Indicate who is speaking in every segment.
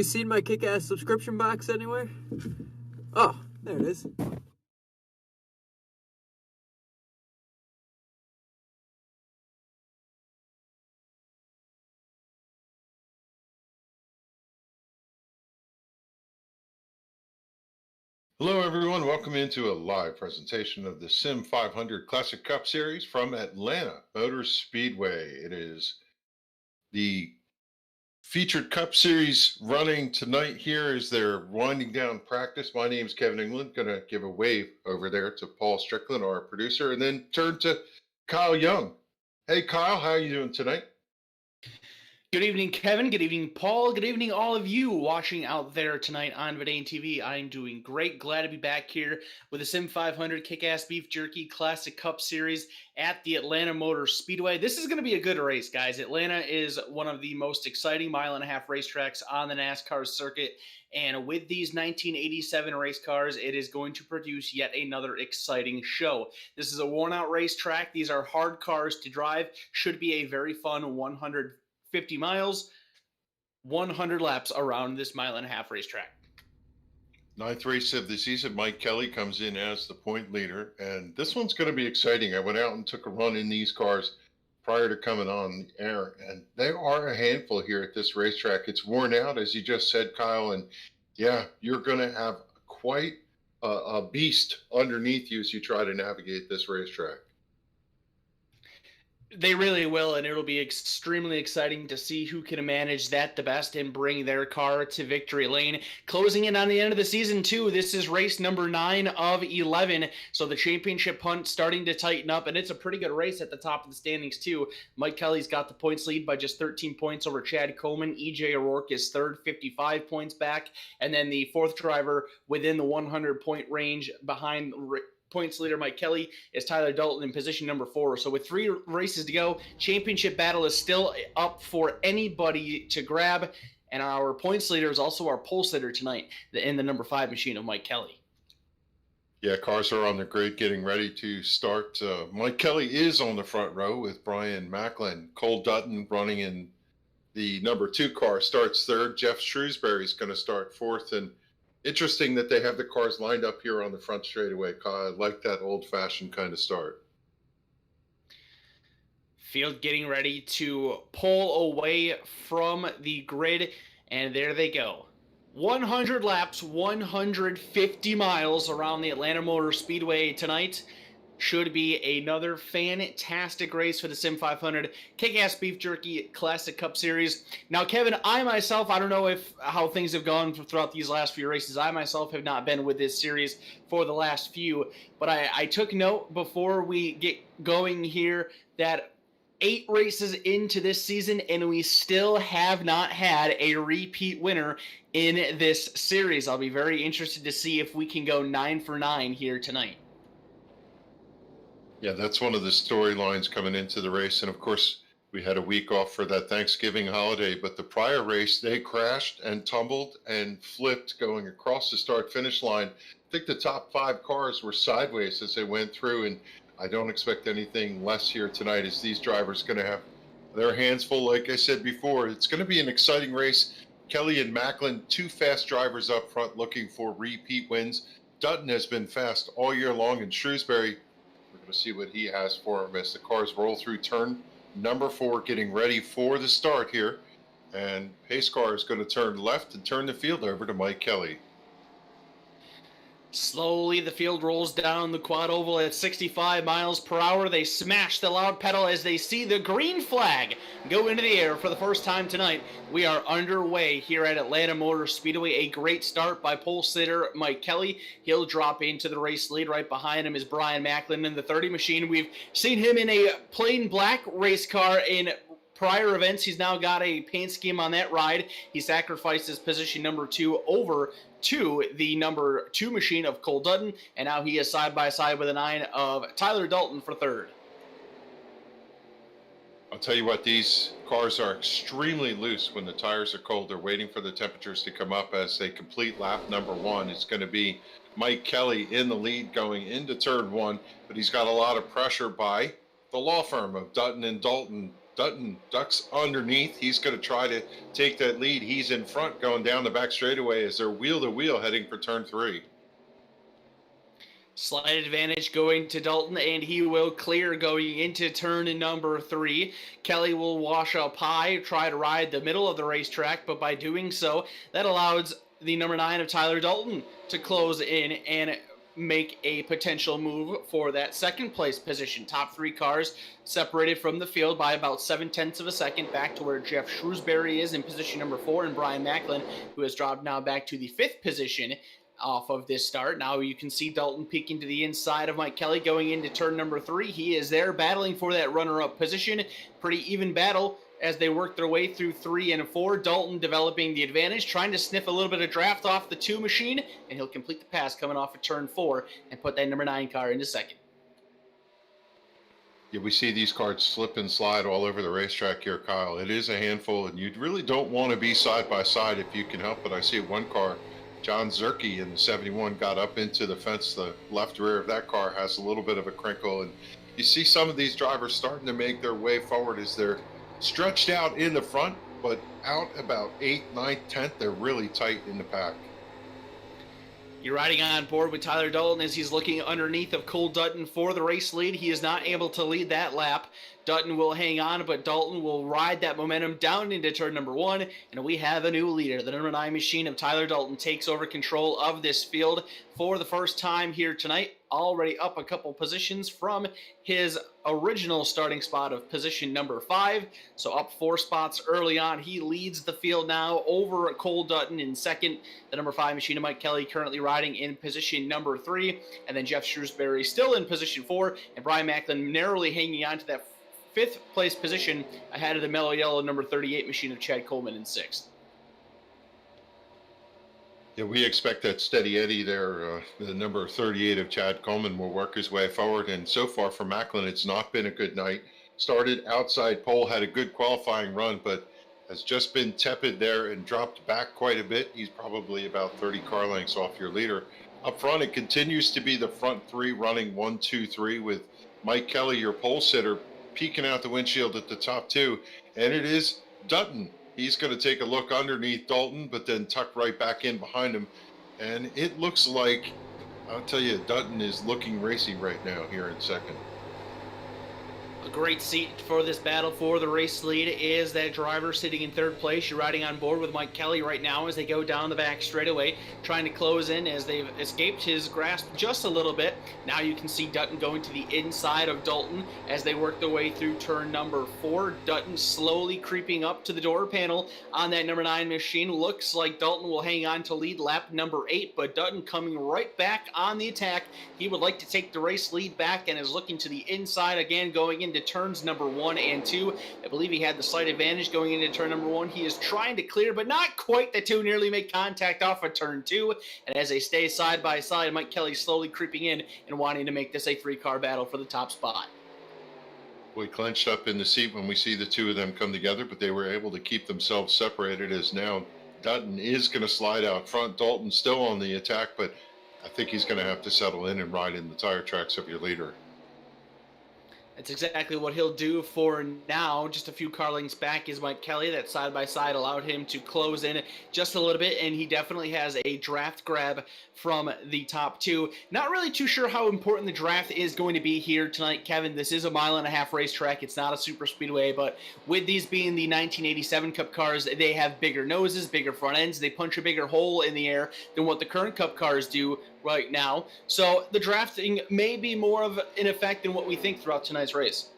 Speaker 1: you seen my kick-ass subscription box anywhere? Oh, there it is.
Speaker 2: Hello, everyone. Welcome into a live presentation of the SIM500 Classic Cup Series from Atlanta Motor Speedway. It is the featured Cup Series running tonight here as they're winding down practice. My name is Kevin England. Going to give a wave over there to Paul Strickland, our producer, and then turn to Kyle Young. Hey, Kyle, how are you doing tonight?
Speaker 3: Good evening, Kevin. Good evening, Paul. Good evening, all of you watching out there tonight on Verdane TV. I'm doing great. Glad to be back here with the SIM500 Kick-Ass Beef Jerky Classic Cup Series at the Atlanta Motor Speedway. This is going to be a good race, guys. Atlanta is one of the most exciting mile-and-a-half racetracks on the NASCAR circuit. And with these 1987 race cars, it is going to produce yet another exciting show. This is a worn-out racetrack. These are hard cars to drive. Should be a very fun 150 miles, 100 laps around this mile-and-a-half racetrack.
Speaker 2: Ninth race of the season, Mike Kelly comes in as the point leader, and this one's going to be exciting. I went out and took a run in these cars prior to coming on the air, and they are a handful here at this racetrack. It's worn out, as you just said, Kyle, and yeah, you're going to have quite a beast underneath you as you try to navigate this racetrack.
Speaker 3: They really will, and it'll be extremely exciting to see who can manage that the best and bring their car to victory lane. Closing in on the end of the season, too. This is race number 9 of 11, so the championship hunt starting to tighten up, and it's a pretty good race at the top of the standings, too. Mike Kelly's got the points lead by just 13 points over Chad Coleman. E.J. O'Rourke is third, 55 points back, and then the fourth driver within the 100-point range behind points leader Mike Kelly is Tyler Dalton in position number 4. So with 3 races to go, championship battle is still up for anybody to grab. And our points leader is also our pole sitter tonight in the number 5 machine of Mike Kelly.
Speaker 2: Yeah, cars are on the grid getting ready to start. Mike Kelly is on the front row with Brian Macklin. Cole Dutton running in the number 2 car starts third. Jeff Shrewsbury is going to start fourth. And interesting that they have the cars lined up here on the front straightaway. I like that old-fashioned kind of start.
Speaker 3: Field getting ready to pull away from the grid, and there they go. 100 laps, 150 miles around the Atlanta Motor Speedway tonight. Should be another fantastic race for the SIM500 Kick-Ass Beef Jerky Classic Cup Series. Now, Kevin, I myself, I don't know how things have gone throughout these last few races. I myself have not been with this series for the last few, but I took note before we get going here that 8 races into this season, and we still have not had a repeat winner in this series. I'll be very interested to see if we can go 9 for 9 here tonight.
Speaker 2: Yeah, that's one of the storylines coming into the race. And of course, we had a week off for that Thanksgiving holiday, but the prior race, they crashed and tumbled and flipped going across the start-finish line. I think the top 5 cars were sideways as they went through, and I don't expect anything less here tonight as these drivers are going to have their hands full. Like I said before, it's going to be an exciting race. Kelly and Macklin, 2 fast drivers up front looking for repeat wins. Dutton has been fast all year long, and Shrewsbury, we're going to see what he has for him as the cars roll through turn number 4, getting ready for the start here. And pace car is going to turn left and turn the field over to Mike Kelly.
Speaker 3: Slowly, the field rolls down the quad oval at 65 miles per hour. They smash the loud pedal as they see the green flag go into the air for the first time tonight. We are underway here at Atlanta Motor Speedway. A great start by pole sitter Mike Kelly. He'll drop into the race lead. Right behind him is Brian Macklin in the 30 machine. We've seen him in a plain black race car in prior events. He's now got a paint scheme on that ride. He sacrifices position number 2 over to the number 2 machine of Cole Dutton, and now he is side by side with a 9 of Tyler Dalton for third.
Speaker 2: I'll tell you what, these cars are extremely loose when the tires are cold. They're waiting for the temperatures to come up as they complete lap number 1. It's going to be Mike Kelly in the lead going into turn 1, but he's got a lot of pressure by the law firm of Dutton and Dalton. Dutton ducks underneath. He's going to try to take that lead. He's in front going down the back straightaway as they're wheel to wheel heading for turn 3.
Speaker 3: Slight advantage going to Dalton, and he will clear going into turn number 3. Kelly will wash up high, try to ride the middle of the racetrack, but by doing so, that allows the number 9 of Tyler Dalton to close in and make a potential move for that second place position. Top 3 cars separated from the field by about 0.7 of a second back to where Jeff Shrewsbury is in position number 4, and Brian Macklin, who has dropped now back to the 5th position off of this start. Now you can see Dalton peeking to the inside of Mike Kelly going into turn number 3. He is there battling for that runner-up position. Pretty even battle as they work their way through 3 and 4. Dalton developing the advantage, trying to sniff a little bit of draft off the 2 machine, and he'll complete the pass coming off of turn 4 and put that number 9 car into second.
Speaker 2: Yeah, we see these cars slip and slide all over the racetrack here, Kyle. It is a handful, and you really don't want to be side by side if you can help it. I see one car, John Zerke in the 71, got up into the fence. The left rear of that car has a little bit of a crinkle, and you see some of these drivers starting to make their way forward as they're stretched out in the front, but out about 8th, 9th, 10th, they're really tight in the pack.
Speaker 3: You're riding on board with Tyler Dalton as he's looking underneath of Cole Dutton for the race lead. He is not able to lead that lap. Dutton will hang on, but Dalton will ride that momentum down into turn number 1, and we have a new leader. The number 9 machine of Tyler Dalton takes over control of this field for the first time here tonight, already up a couple positions from his original starting spot of position number 5. So up 4 spots early on. He leads the field now over Cole Dutton in second. The number 5 machine of Mike Kelly currently riding in position number 3, and then Jeff Shrewsbury still in position 4, and Brian Macklin narrowly hanging on to that 5th place position ahead of the mellow yellow number 38 machine of Chad Coleman in 6th.
Speaker 2: Yeah, we expect that steady Eddie there. The number 38 of Chad Coleman will work his way forward, and so far for Macklin, it's not been a good night. Started outside pole, had a good qualifying run, but has just been tepid there and dropped back quite a bit. He's probably about 30 car lengths off your leader. Up front, it continues to be the front 3 running 1, 2, 3 with Mike Kelly, your pole sitter, peeking out the windshield at the top 2, and it is Dutton. He's going to take a look underneath Dalton, but then tuck right back in behind him, and it looks like, I'll tell you, Dutton is looking racy right now here in second.
Speaker 3: A great seat for this battle for the race lead is that driver sitting in 3rd place. You're riding on board with Mike Kelly right now as they go down the back straightaway, trying to close in as they've escaped his grasp just a little bit. Now you can see Dutton going to the inside of Dalton as they work their way through turn number 4. Dutton slowly creeping up to the door panel on that number 9 machine. Looks like Dalton will hang on to lead lap number 8, but Dutton coming right back on the attack. He would like to take the race lead back and is looking to the inside again going into turns number 1 and 2. I believe he had the slight advantage going into turn number 1. He is trying to clear, but not quite. The 2 nearly make contact off of turn 2. And as they stay side by side, Mike Kelly slowly creeping in and wanting to make this a 3-car battle for the top spot.
Speaker 2: We clenched up in the seat when we see the 2 of them come together, but they were able to keep themselves separated as now Dutton is going to slide out front. Dalton still on the attack, but I think he's going to have to settle in and ride in the tire tracks of your leader.
Speaker 3: That's exactly what he'll do for now. Just a few car lengths back is Mike Kelly. That side-by-side allowed him to close in just a little bit, and he definitely has a draft grab from the top 2. Not really too sure how important the draft is going to be here tonight, Kevin. This is a 1.5 mile racetrack. It's not a super speedway, but with these being the 1987 Cup cars, they have bigger noses, bigger front ends. They punch a bigger hole in the air than what the current Cup cars do right now. So the drafting may be more of an effect than what we think throughout tonight's race.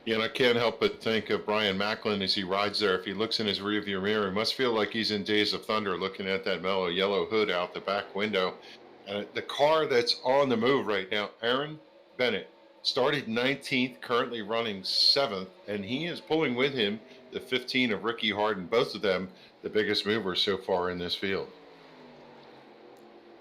Speaker 2: Yeah, and I can't help but think of Brian Macklin as he rides there. If he looks in his rearview mirror, he must feel like he's in Days of Thunder looking at that mellow yellow hood out the back window. The car that's on the move right now, Aaron Bennett, started 19th, currently running 7th, and he is pulling with him the 15 of Ricky HARDIN, both of them the biggest movers so far in this field.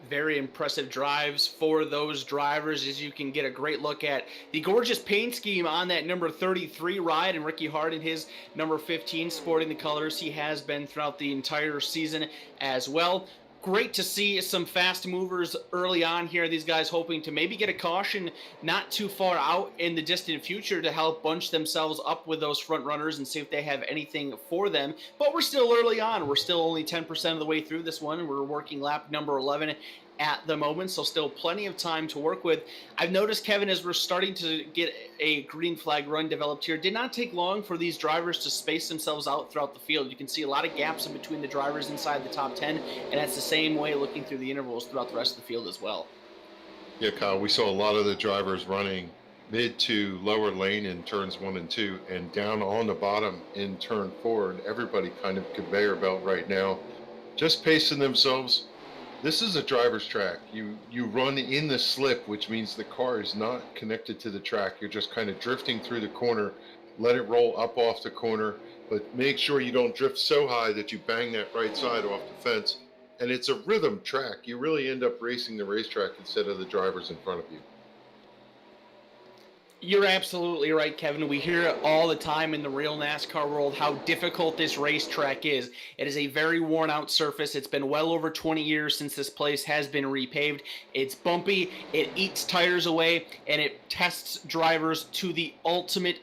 Speaker 3: Very impressive drives for those drivers, as you can get a great look at the gorgeous paint scheme on that number 33 ride, and Ricky HARDIN, his number 15, sporting the colors he has been throughout the entire season as well. great to see some fast movers early on here. These guys hoping to maybe get a caution not too far out in the distant future to help bunch themselves up with those front runners and see if they have anything for them. But we're still early on. We're still only 10% of the way through this one. We're working lap number 11 at the moment, so still plenty of time to work with. I've noticed, Kevin, as we're starting to get a green flag run developed here, it did not take long for these drivers to space themselves out throughout the field. You can see a lot of gaps in between the drivers inside the top 10, and that's the same way looking through the intervals throughout the rest of the field as well.
Speaker 2: Yeah, Kyle, we saw a lot of the drivers running mid to lower lane in turns 1 and 2 and down on the bottom in turn 4, and everybody kind of conveyor belt right now, just pacing themselves. This is a driver's track. You run in the slip, which means the car is not connected to the track. You're just kind of drifting through the corner. Let it roll up off the corner, but make sure you don't drift so high that you bang that right side off the fence. And it's a rhythm track. You really end up racing the racetrack instead of the drivers in front of you.
Speaker 3: You're absolutely right, Kevin. We hear it all the time in the real NASCAR world how difficult this racetrack is. It is a very worn out surface. It's been well over 20 years since this place has been repaved. It's bumpy, it eats tires away, and it tests drivers to the ultimate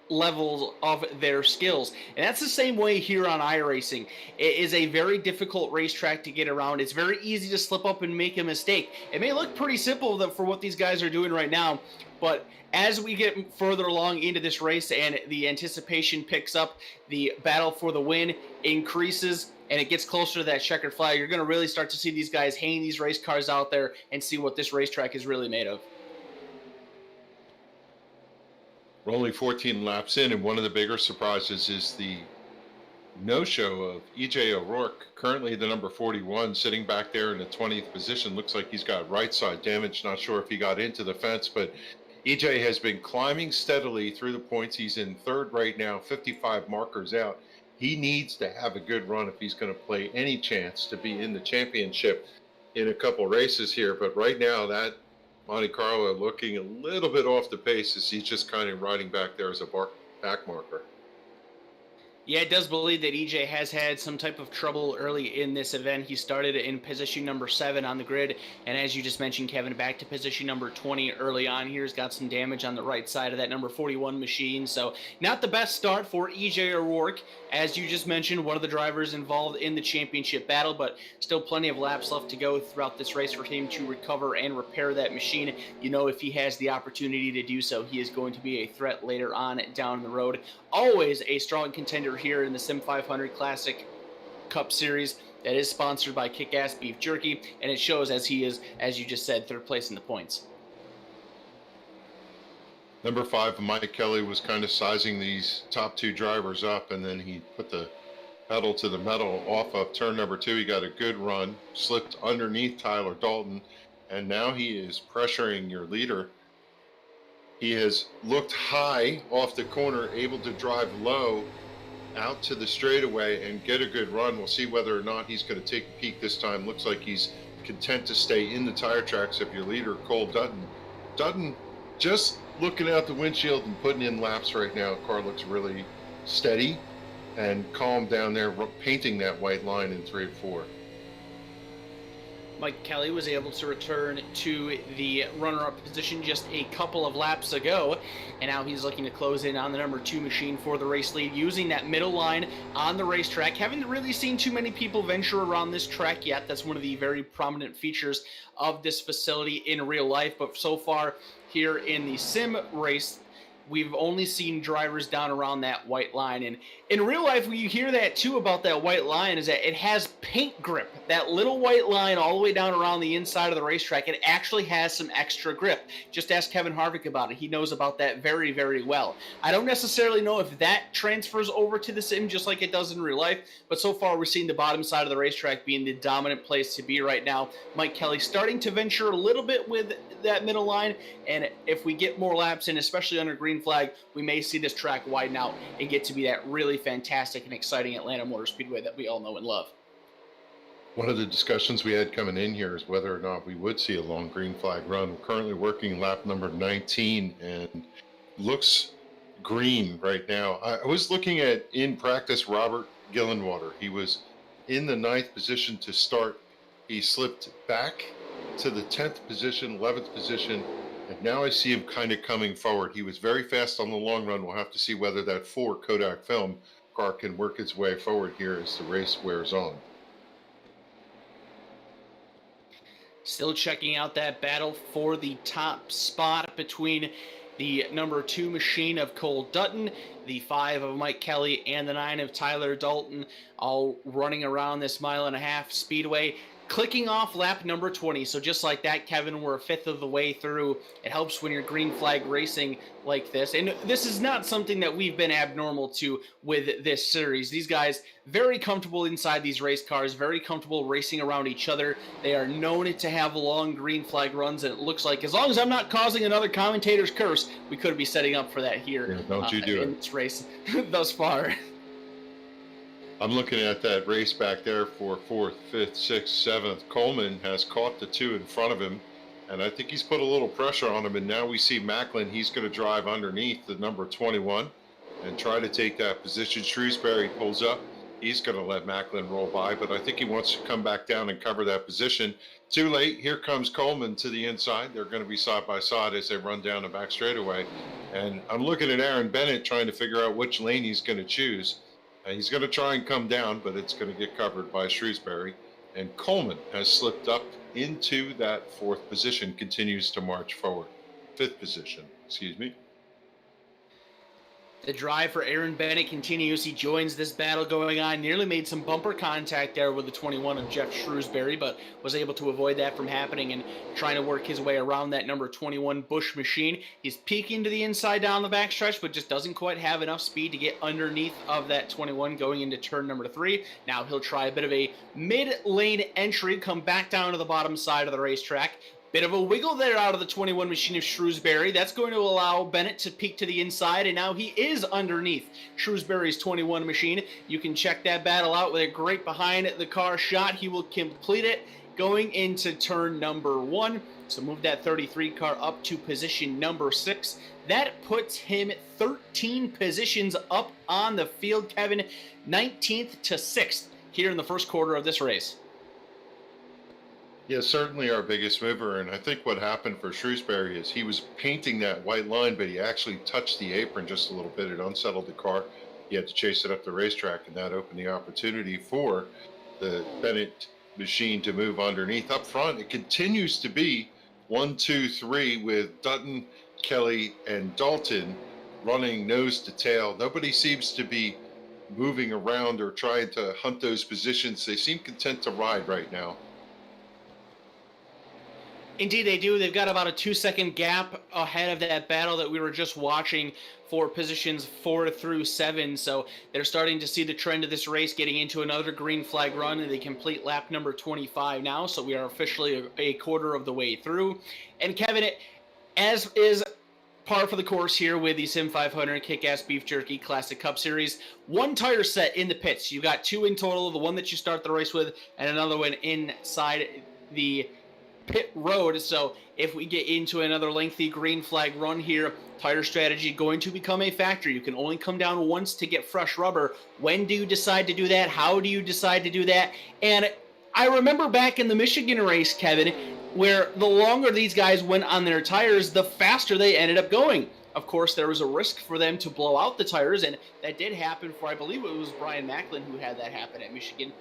Speaker 3: levels of their skills. And that's the same way here on iRacing. It is a very difficult racetrack to get around. It's very easy to slip up and make a mistake. It may look pretty simple for what these guys are doing right now, but as we get further along into this race and the anticipation picks up, the battle for the win increases, and it gets closer to that checkered flag, you're going to really start to see these guys hanging these race cars out there and see what this racetrack is really made of.
Speaker 2: We're only 14 laps in, and one of the bigger surprises is the no-show of E.J. O'Rourke, currently the number 41, sitting back there in the 20th position. Looks like he's got right side damage. Not sure if he got into the fence, but EJ has been climbing steadily through the points. He's in third right now, 55 markers out. He needs to have a good run if he's going to play any chance to be in the championship in a couple races here. But right now, that Monte Carlo looking a little bit off the pace as he's just kind of riding back there as a back marker.
Speaker 3: Yeah, it does believe that EJ has had some type of trouble early in this event. He started in position number 7 on the grid, and as you just mentioned, Kevin, back to position number 20 early on here. He's got some damage on the right side of that number 41 machine, so not the best start for EJ O'Rourke. As you just mentioned, one of the drivers involved in the championship battle, but still plenty of laps left to go throughout this race for him to recover and repair that machine. You know, if he has the opportunity to do so, he is going to be a threat later on down the road. Always a strong contender here in the SIM500 Classic Cup Series that is sponsored by Kick-Ass Beef Jerky, and it shows as he is, as you just said, third place in the points.
Speaker 2: Number 5, Mike Kelly, was kind of sizing these top 2 drivers up, and then he put the pedal to the metal off of turn number 2. He got a good run, slipped underneath Tyler Dalton, and now he is pressuring your leader. He has looked high off the corner, able to drive low out to the straightaway and get a good run. We'll see whether or not he's going to take a peek this time. Looks like he's content to stay in the tire tracks of your leader, Cole Dutton. Dutton just looking out the windshield and putting in laps right now. Car looks really steady and calm down there, painting that white line in 3 and 4.
Speaker 3: Mike Kelly was able to return to the runner-up position just a couple of laps ago, and now he's looking to close in on the number 2 machine for the race lead, using that middle line on the racetrack. Haven't really seen too many people venture around this track yet. That's one of the very prominent features of this facility in real life, but so far here in the sim race, we've only seen drivers down around that white line. And in real life, you hear that too about that white line, is that it has paint grip. That little white line all the way down around the inside of the racetrack, it actually has some extra grip. Just ask Kevin Harvick about it. He knows about that very, very well. I don't necessarily know if that transfers over to the sim just like it does in real life, but so far we're seeing the bottom side of the racetrack being the dominant place to be right now. Mike Kelly starting to venture a little bit with that middle line, and if we get more laps in, especially under green flag, we may see this track widen out and get to be that really fantastic and exciting Atlanta Motor Speedway that we all know and love.
Speaker 2: One of the discussions we had coming in here is whether or not we would see a long green flag run. We're currently working lap number 19 and looks green right now. I was looking at, in practice, Robert Gillenwater. He was in the 9th position to start He slipped back to the 10th position, 11th position, and now I see him kind of coming forward. He was very fast on the long run. We'll have to see whether that 4 Kodak film car can work its way forward here as the race wears on.
Speaker 3: Still checking out that battle for the top spot between the number 2 machine of Cole Dutton, the 5 of Mike Kelly, and the 9 of Tyler Dalton, all running around this 1.5 mile speedway, clicking off lap number 20. So just like that, Kevin, we're a fifth of the way through. It helps when you're green flag racing like this. And this is not something that we've been abnormal to with this series. These guys, very comfortable inside these race cars, very comfortable racing around each other. They are known to have long green flag runs, and it looks like, as long as I'm not causing another commentator's curse, we could be setting up for that here.
Speaker 2: Yeah, don't you do
Speaker 3: in this race thus far.
Speaker 2: I'm looking at that race back there for 4th, 5th, 6th, 7th. Coleman has caught the 2 in front of him, and I think he's put a little pressure on him, and now we see Macklin. He's going to drive underneath the number 21 and try to take that position. Shrewsbury pulls up. He's going to let Macklin roll by, but I think he wants to come back down and cover that position. Too late. Here comes Coleman to the inside. They're going to be side by side as they run down the back straightaway, and I'm looking at Aaron Bennett trying to figure out which lane he's going to choose. He's going to try and come down, but it's going to get covered by Shrewsbury. And Coleman has slipped up into that 4th position, continues to march forward. 5th position, excuse me.
Speaker 3: The drive for Aaron Bennett continues. He joins this battle going on. Nearly made some bumper contact there with the 21 of Jeff Shrewsbury, but was able to avoid that from happening and trying to work his way around that number 21 Busch machine. He's peeking to the inside down the backstretch, but just doesn't quite have enough speed to get underneath of that 21 going into turn number 3. Now he'll try a bit of a mid-lane entry, come back down to the bottom side of the racetrack. Bit of a wiggle there out of the 21 machine of Shrewsbury. That's going to allow Bennett to peek to the inside, and now he is underneath Shrewsbury's 21 machine. You can check that battle out with a great behind the car shot. He will complete it going into turn number 1. So move that 33 car up to position number 6. That puts him 13 positions up on the field, Kevin, 19th to 6th here in the first quarter of this race.
Speaker 2: Yeah, certainly our biggest mover, and I think what happened for Shrewsbury is he was painting that white line, but he actually touched the apron just a little bit. It unsettled the car. He had to chase it up the racetrack, and that opened the opportunity for the Bennett machine to move underneath. Up front, it continues to be 1, 2, 3 with Dutton, Kelly, and Dalton running nose to tail. Nobody seems to be moving around or trying to hunt those positions. They seem content to ride right now.
Speaker 3: Indeed, they do. They've got about a 2-second gap ahead of that battle that we were just watching for positions 4 through 7. So they're starting to see the trend of this race getting into another green flag run, and they complete lap number 25 now. So we are officially a quarter of the way through. And Kevin, as is par for the course here with the SIM500 Kick-Ass Beef Jerky Classic Cup Series, 1 tire set in the pits. You've got 2 in total, the one that you start the race with and another one inside the pit road. So if we get into another lengthy green flag run here, tire strategy going to become a factor. You can only come down once to get fresh rubber. When do you decide to do that? How do you decide to do that? And I remember back in the Michigan race, Kevin, where the longer these guys went on their tires, the faster they ended up going. Of course, there was a risk for them to blow out the tires, and that did happen for, I believe it was Brian Macklin who had that happen at Michigan.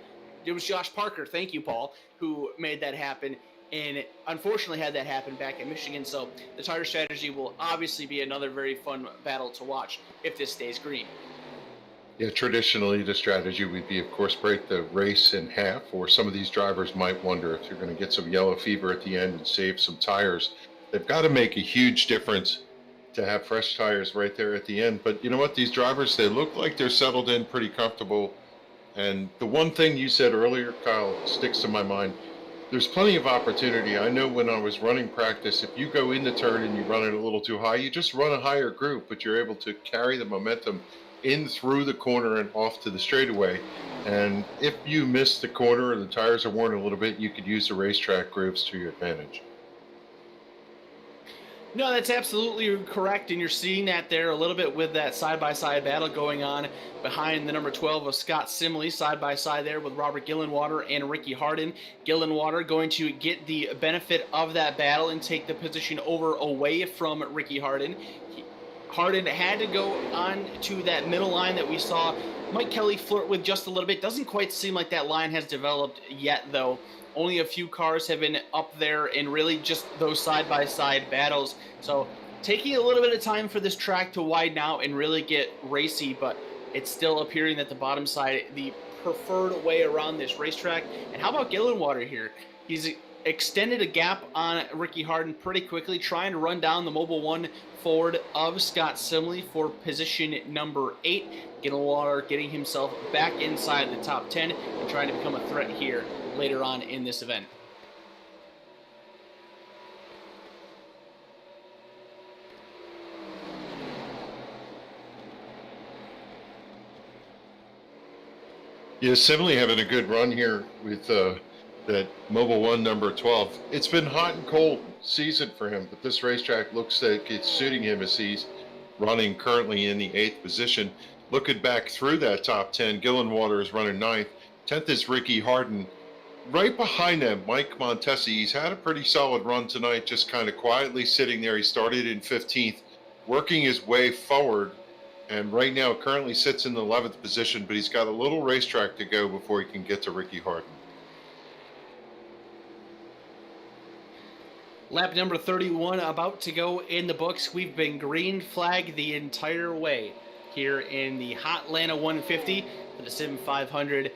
Speaker 3: It was Josh Parker, thank you, Paul, who made that happen. And unfortunately had that happen back in Michigan. So the tire strategy will obviously be another very fun battle to watch if this stays green.
Speaker 2: Yeah, traditionally the strategy would be, of course, break the race in half, or some of these drivers might wonder if you're going to get some yellow fever at the end and save some tires. They've got to make a huge difference to have fresh tires right there at the end. But you know what? These drivers, they look like they're settled in pretty comfortable. And the one thing you said earlier, Kyle, sticks to my mind. There's plenty of opportunity. I know when I was running practice, if you go in the turn and you run it a little too high, you just run a higher group, but you're able to carry the momentum in through the corner and off to the straightaway. And if you miss the corner or the tires are worn a little bit, you could use the racetrack groups to your advantage.
Speaker 3: No, that's absolutely correct, and you're seeing that there a little bit with that side-by-side battle going on behind the number 12 of Scott Simley, side-by-side there with Robert Gillenwater and Ricky Hardin. Gillenwater going to get the benefit of that battle and take the position over away from Ricky Hardin. Hardin had to go on to that middle line that we saw Mike Kelly flirt with just a little bit. Doesn't quite seem like that line has developed yet, though. Only a few cars have been up there and really just those side-by-side battles. So taking a little bit of time for this track to widen out and really get racy, but it's still appearing that the bottom side, the preferred way around this racetrack. And how about Gillenwater here? He's extended a gap on Ricky Hardin pretty quickly, trying to run down the Mobile 1 Ford of Scott Simley for position number 8. Gillenwater getting himself back inside the top 10 and trying to become a threat here later on in this event.
Speaker 2: Yeah, Simley having a good run here with that Mobile 1 number 12. It's been hot and cold season for him, but this racetrack looks like it's suiting him as he's running currently in the 8th position. Looking back through that top 10, Gillenwater is running 9th. 10th is Ricky Hardin. Right behind them, Mike Montesi. He's had a pretty solid run tonight, just kind of quietly sitting there. He started in 15th, working his way forward, and right now currently sits in the 11th position, but he's got a little racetrack to go before he can get to Ricky Hardin.
Speaker 3: Lap number 31 about to go in the books. We've been green flagged the entire way here in the Hotlanta 150 for the SIM500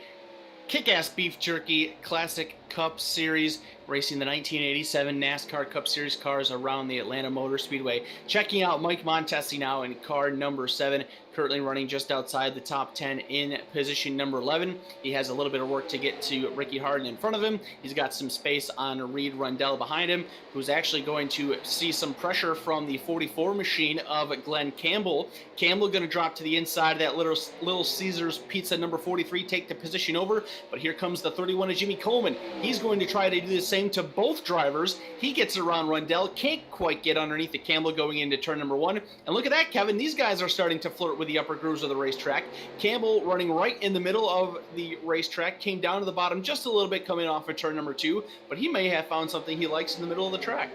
Speaker 3: Kick-Ass Beef Jerky Classic Cup Series, racing the 1987 NASCAR Cup Series cars around the Atlanta Motor Speedway. Checking out Mike Montesi now in car number 7, currently running just outside the top 10 in position number 11. He has a little bit of work to get to Ricky Hardin in front of him. He's got some space on Reed Rundell behind him, who's actually going to see some pressure from the 44 machine of Glenn Campbell. Campbell going to drop to the inside of that Little Caesars Pizza number 43, take the position over, but here comes the 31 of Jimmy Coleman. He's going to try to do the same to both drivers. He gets around Rundell, can't quite get underneath the Campbell going into turn number 1. And look at that, Kevin. These guys are starting to flirt with the upper grooves of the racetrack. Campbell running right in the middle of the racetrack, came down to the bottom just a little bit coming off of turn number 2, but he may have found something he likes in the middle of the track.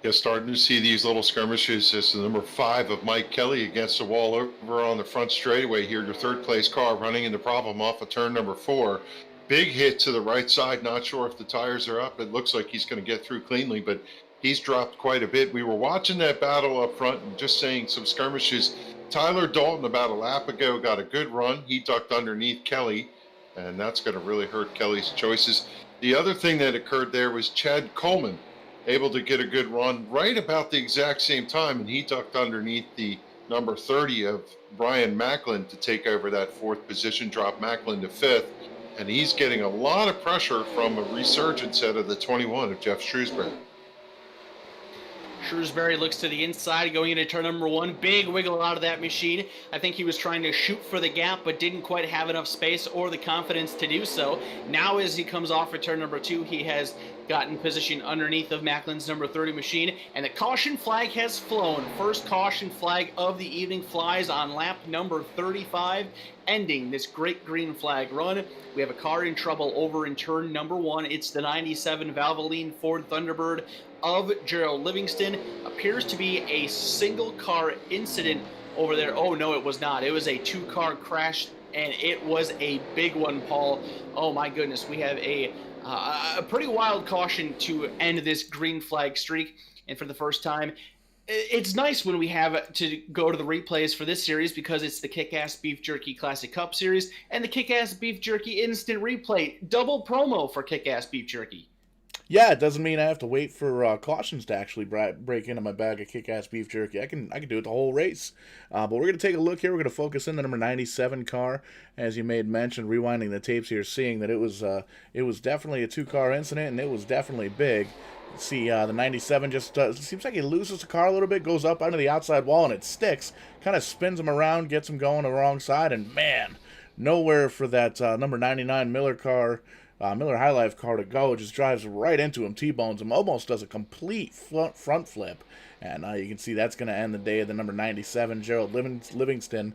Speaker 2: Yeah, starting to see these little skirmishes. This is the number 5 of Mike Kelly against the wall over on the front straightaway here. Your third place car running into problem off of turn number 4. Big hit to the right side. Not sure if the tires are up. It looks like he's going to get through cleanly, but he's dropped quite a bit. We were watching that battle up front and just saying some skirmishes. Tyler Dalton about a lap ago got a good run. He ducked underneath Kelly, and that's going to really hurt Kelly's choices. The other thing that occurred there was Chad Coleman able to get a good run right about the exact same time, and he ducked underneath the number 30 of Brian Macklin to take over that 4th position, drop Macklin to 5th, and he's getting a lot of pressure from a resurgence out of the 21 of Jeff Shrewsbury.
Speaker 3: Shrewsbury looks to the inside going into turn number 1. Big wiggle out of that machine. I think he was trying to shoot for the gap but didn't quite have enough space or the confidence to do so. Now as he comes off for turn number 2, he has gotten position underneath of Macklin's number 30 machine, and the caution flag has flown. First caution flag of the evening flies on lap number 35, ending this great green flag run. We have a car in trouble over in turn number 1. It's the 97 Valvoline Ford Thunderbird of Gerald Livingston. Appears to be a single car incident over there. Oh no, it was not. It was a 2-car crash, and it was a big one, Paul. Oh my goodness, we have a pretty wild caution to end this green flag streak, and for the first time, it's nice when we have to go to the replays for this series because it's the Kick-Ass Beef Jerky Classic Cup Series and the Kick-Ass Beef Jerky Instant Replay. Double promo for Kick-Ass Beef Jerky.
Speaker 4: Yeah, it doesn't mean I have to wait for cautions to actually break into my bag of Kick-Ass Beef Jerky. I can do it the whole race. But we're going to take a look here. We're going to focus in the number 97 car. As you made mention, rewinding the tapes here, seeing that it was definitely a 2-car incident, and it was definitely big. See, the 97 just seems like he loses the car a little bit, goes up under the outside wall, and it sticks. Kind of spins him around, gets him going the wrong side, and man, nowhere for that number 99 Miller car Miller High Life car to go, just drives right into him, T-bones him, almost does a complete front flip. And you can see that's going to end the day of the number 97, Gerald Livingston,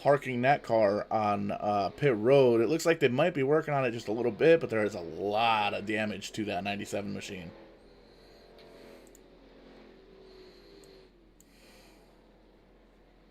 Speaker 4: parking that car on pit road. It looks like they might be working on it just a little bit, but there is a lot of damage to that 97 machine.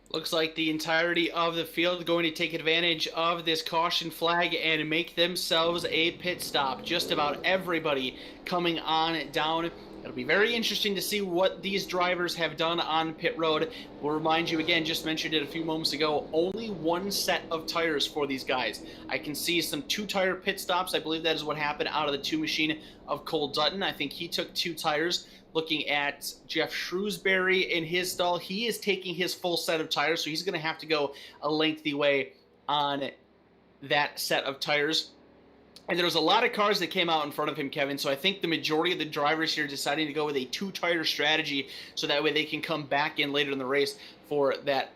Speaker 3: Looks like the entirety of the field going to take advantage of this caution flag and make themselves a pit stop. Just about everybody coming on down. It'll be very interesting to see what these drivers have done on pit road. We'll remind you again, just mentioned it a few moments ago, only one set of tires for these guys. I can see some 2-tire pit stops. I believe that is what happened out of the 2 machine of Cole Dutton. I think he took 2 tires. Looking at Jeff Shrewsbury in his stall, he is taking his full set of tires, so he's going to have to go a lengthy way on that set of tires. And there was a lot of cars that came out in front of him, Kevin, so I think the majority of the drivers here deciding to go with a 2-tire strategy so that way they can come back in later in the race for that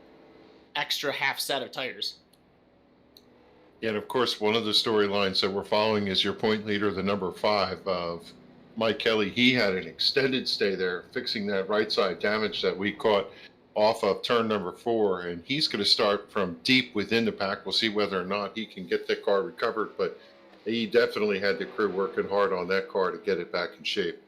Speaker 3: extra half set of tires.
Speaker 2: Yeah, and of course, one of the storylines that we're following is your point leader, the number 5 of Mike Kelly. He had an extended stay there fixing that right side damage that we caught off of turn number 4, and he's going to start from deep within the pack. We'll see whether or not he can get the car recovered, but he definitely had the crew working hard on that car to get it back in shape.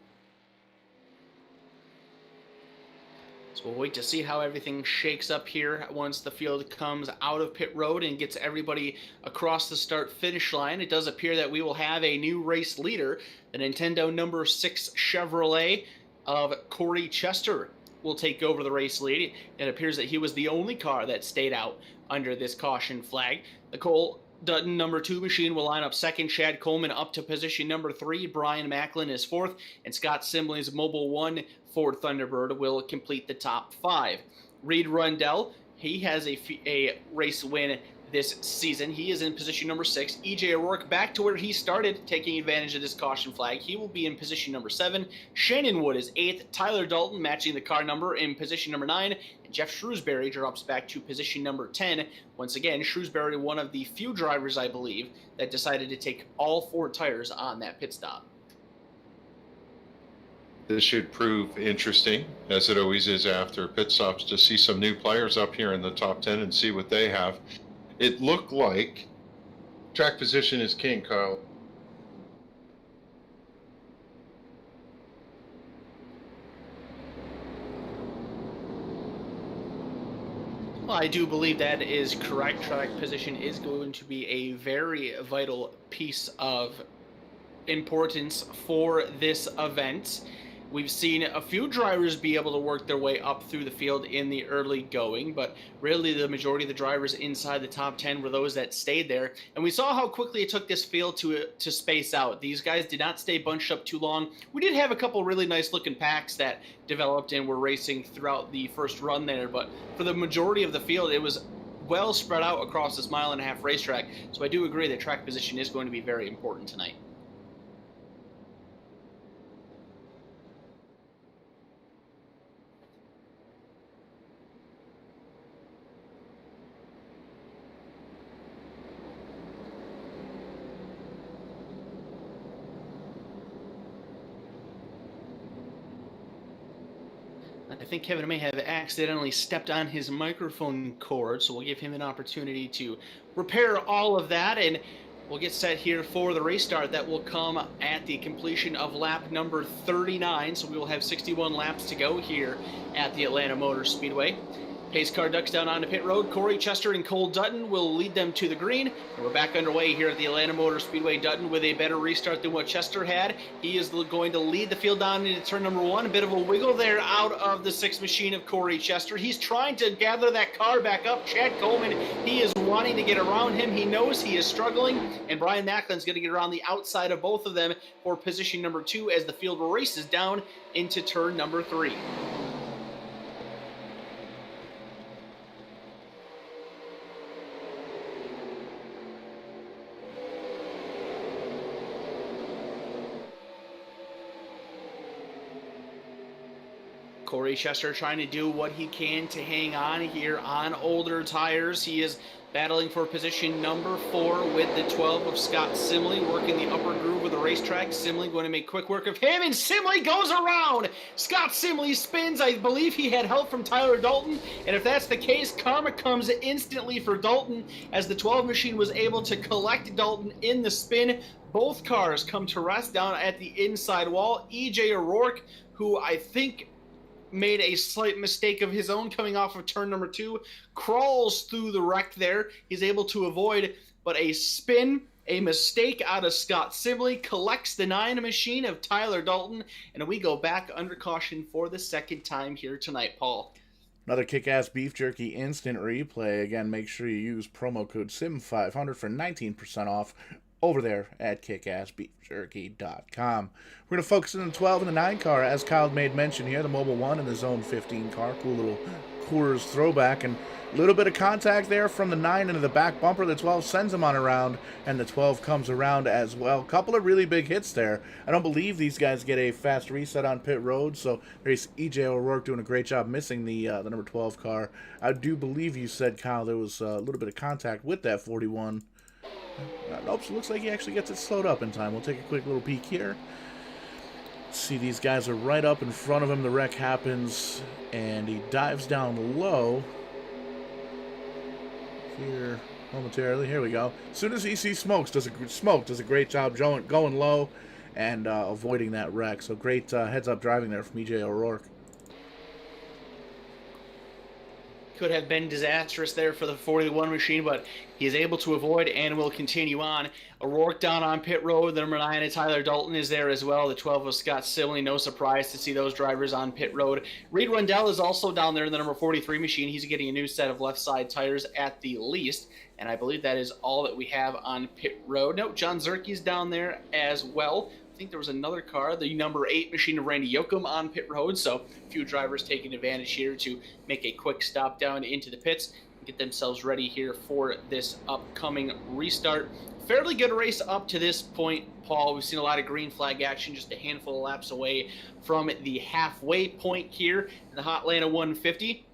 Speaker 3: So we'll wait to see how everything shakes up here once the field comes out of pit road and gets everybody across the start-finish line. It does appear that we will have a new race leader. The Nintendo number 6 Chevrolet of Corey Chester will take over the race lead. It appears that he was the only car that stayed out under this caution flag. The Cole Dutton number 2 machine will line up second, Chad Coleman up to position number 3, Brian Macklin is 4th, and Scott Simley's Mobile 1 Ford Thunderbird will complete the top 5. Reed Rundell, he has a race win this season. He is in position number 6. EJ O'Rourke back to where he started, taking advantage of this caution flag. He will be in position number 7. Shannon Wood is 8th. Tyler Dalton matching the car number in position number 9. And Jeff Shrewsbury drops back to position number 10. Once again, Shrewsbury, one of the few drivers, I believe, that decided to take all 4 tires on that pit stop.
Speaker 2: This should prove interesting, as it always is after pit stops, to see some new players up here in the top 10 and see what they have. It looked like track position is king, Kyle.
Speaker 3: Well, I do believe that is correct. Track position is going to be a very vital piece of importance for this event. We've seen a few drivers be able to work their way up through the field in the early going, but really the majority of the drivers inside the top 10 were those that stayed there. And we saw how quickly it took this field to space out. These guys did not stay bunched up too long. We did have a couple really nice looking packs that developed and were racing throughout the first run there, but for the majority of the field, it was well spread out across this 1.5-mile racetrack. So I do agree that track position is going to be very important tonight. I think Kevin may have accidentally stepped on his microphone cord, so we'll give him an opportunity to repair all of that, and we'll get set here for the race start that will come at the completion of lap number 39, so we will have 61 laps to go here at the Atlanta Motor Speedway. Pace car ducks down onto pit road. Corey Chester and Cole Dutton will lead them to the green. And we're back underway here at the Atlanta Motor Speedway. Dutton with a better restart than what Chester had. He is going to lead the field down into turn number 1. A bit of a wiggle there out of the 6 machine of Corey Chester. He's trying to gather that car back up. Chad Coleman, he is wanting to get around him. He knows he is struggling. And Brian Macklin's going to get around the outside of both of them for position number 2 as the field races down into turn number 3. Corey Chester trying to do what he can to hang on here on older tires. He is Battling for position number 4 with the 12 of Scott Simley, working the upper groove of the racetrack. Simley going to make quick work of him, and Simley goes around. Scott Simley spins. I believe he had help from Tyler Dalton, and if that's the case, karma comes instantly for Dalton as the 12 machine was able to collect Dalton in the spin. Both cars come to rest down at the inside wall. EJ O'Rourke, who I think made a slight mistake of his own coming off of turn number 2, crawls through the wreck there. He's able to avoid, but a spin, a mistake out of Scott Sibley, collects the 9 machine of Tyler Dalton, and we go back under caution for the second time here tonight, Paul.
Speaker 4: Another kick-ass beef jerky instant replay. Again, make sure you use promo code SIM500 for 19% off over there at kickassbeefjerky.com. We're going to focus on the 12 and the 9 car, as Kyle made mention here, the Mobile 1 and the Zone 15 car. Cool little Coors throwback, and a little bit of contact there from the 9 into the back bumper. The 12 sends him on around, and the 12 comes around as well. Couple of really big hits there. I don't believe these guys get a fast reset on pit road, so there's EJ O'Rourke doing a great job missing the number 12 car. I do believe you said, Kyle, there was a little bit of contact with that 41. Nope, so looks like he actually gets it slowed up in time. We'll take a quick little peek here. See, these guys are right up in front of him. The wreck happens, and he dives down low here momentarily. Here we go. As soon as he sees Smoke does a great job going low and avoiding that wreck. So great heads-up driving there from EJ O'Rourke.
Speaker 3: Could have been disastrous there for the 41 machine, but he is able to avoid and will continue on. O'Rourke down on pit road. The number 9 of Tyler Dalton is there as well. The 12 of Scott Sibley. No surprise to see those drivers on pit road. Reed Rundell is also down there in the number 43 machine. He's getting a new set of left side tires at the least, and I believe that is all that we have on pit road. No, John Zerke's down there as well. I think there was another car, the number 8 machine of Randy Yoakum on pit road, so a few drivers taking advantage here to make a quick stop down into the pits and get themselves ready here for this upcoming restart. Fairly good race up to this point, Paul. We've seen a lot of green flag action, just a handful of laps away from the halfway point here in the Hotlanta 150.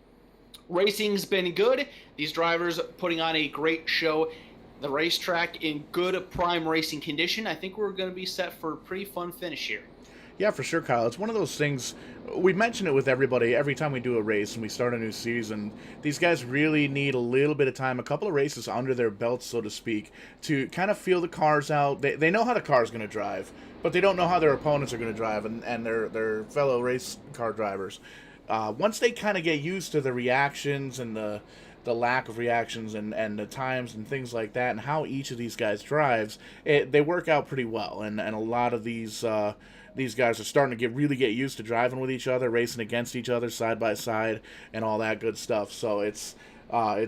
Speaker 3: Racing's been good. These drivers putting on a great show. The racetrack in good prime racing condition. I think we're going to be set for a pretty fun finish here.
Speaker 4: Yeah, for sure, Kyle. It's one of those things, we mention it with everybody every time we do a race and we start a new season. These guys really need a little bit of time, a couple of races under their belts, so to speak, to kind of feel the cars out. They know how the car's going to drive, but they don't know how their opponents are going to drive and their fellow race car drivers. Once they kind of get used to the reactions and the lack of reactions and the times and things like that and how each of these guys drives, they work out pretty well. And a lot of these guys are starting to really get used to driving with each other, racing against each other side by side and all that good stuff. So it's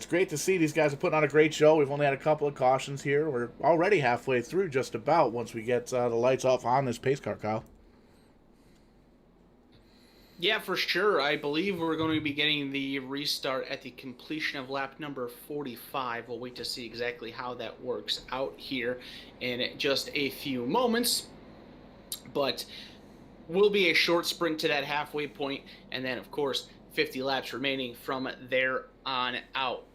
Speaker 4: great to see. These guys are putting on a great show. We've only had a couple of cautions here. We're already halfway through just about once we get the lights off on this pace car, Kyle.
Speaker 3: Yeah, for sure. I believe we're going to be getting the restart at the completion of lap number 45. We'll wait to see exactly how that works out here in just a few moments. But will be a short sprint to that halfway point, and then, of course, 50 laps remaining from there on out.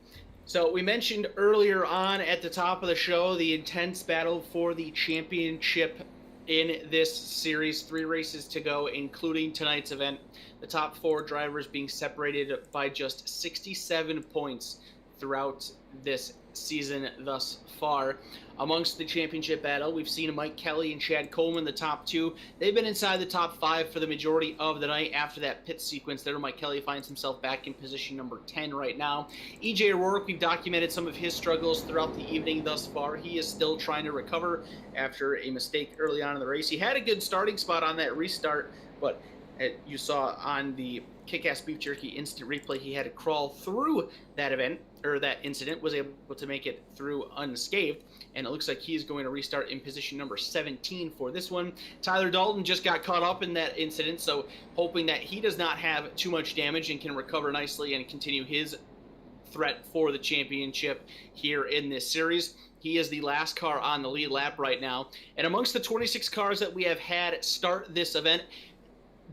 Speaker 3: So we mentioned earlier on at the top of the show the intense battle for the championship in this series. 3 races to go, including tonight's event. The top 4 drivers being separated by just 67 points throughout this season thus far. Amongst the championship battle, we've seen Mike Kelly and Chad Coleman, the top 2. They've been inside the top 5 for the majority of the night. After that pit sequence there, Mike Kelly finds himself back in position number 10 right now. EJ O'Rourke, we've documented some of his struggles throughout the evening thus far. He is still trying to recover after a mistake early on in the race. He had a good starting spot on that restart, but you saw on the Kick-Ass Beef Jerky instant replay, he had to crawl through that event, or that incident, was able to make it through unscathed, and it looks like he's going to restart in position number 17 for this one. Tyler Dalton just got caught up in that incident, so hoping that he does not have too much damage and can recover nicely and continue his threat for the championship here in this series. He is the last car on the lead lap right now, and amongst the 26 cars that we have had start this event,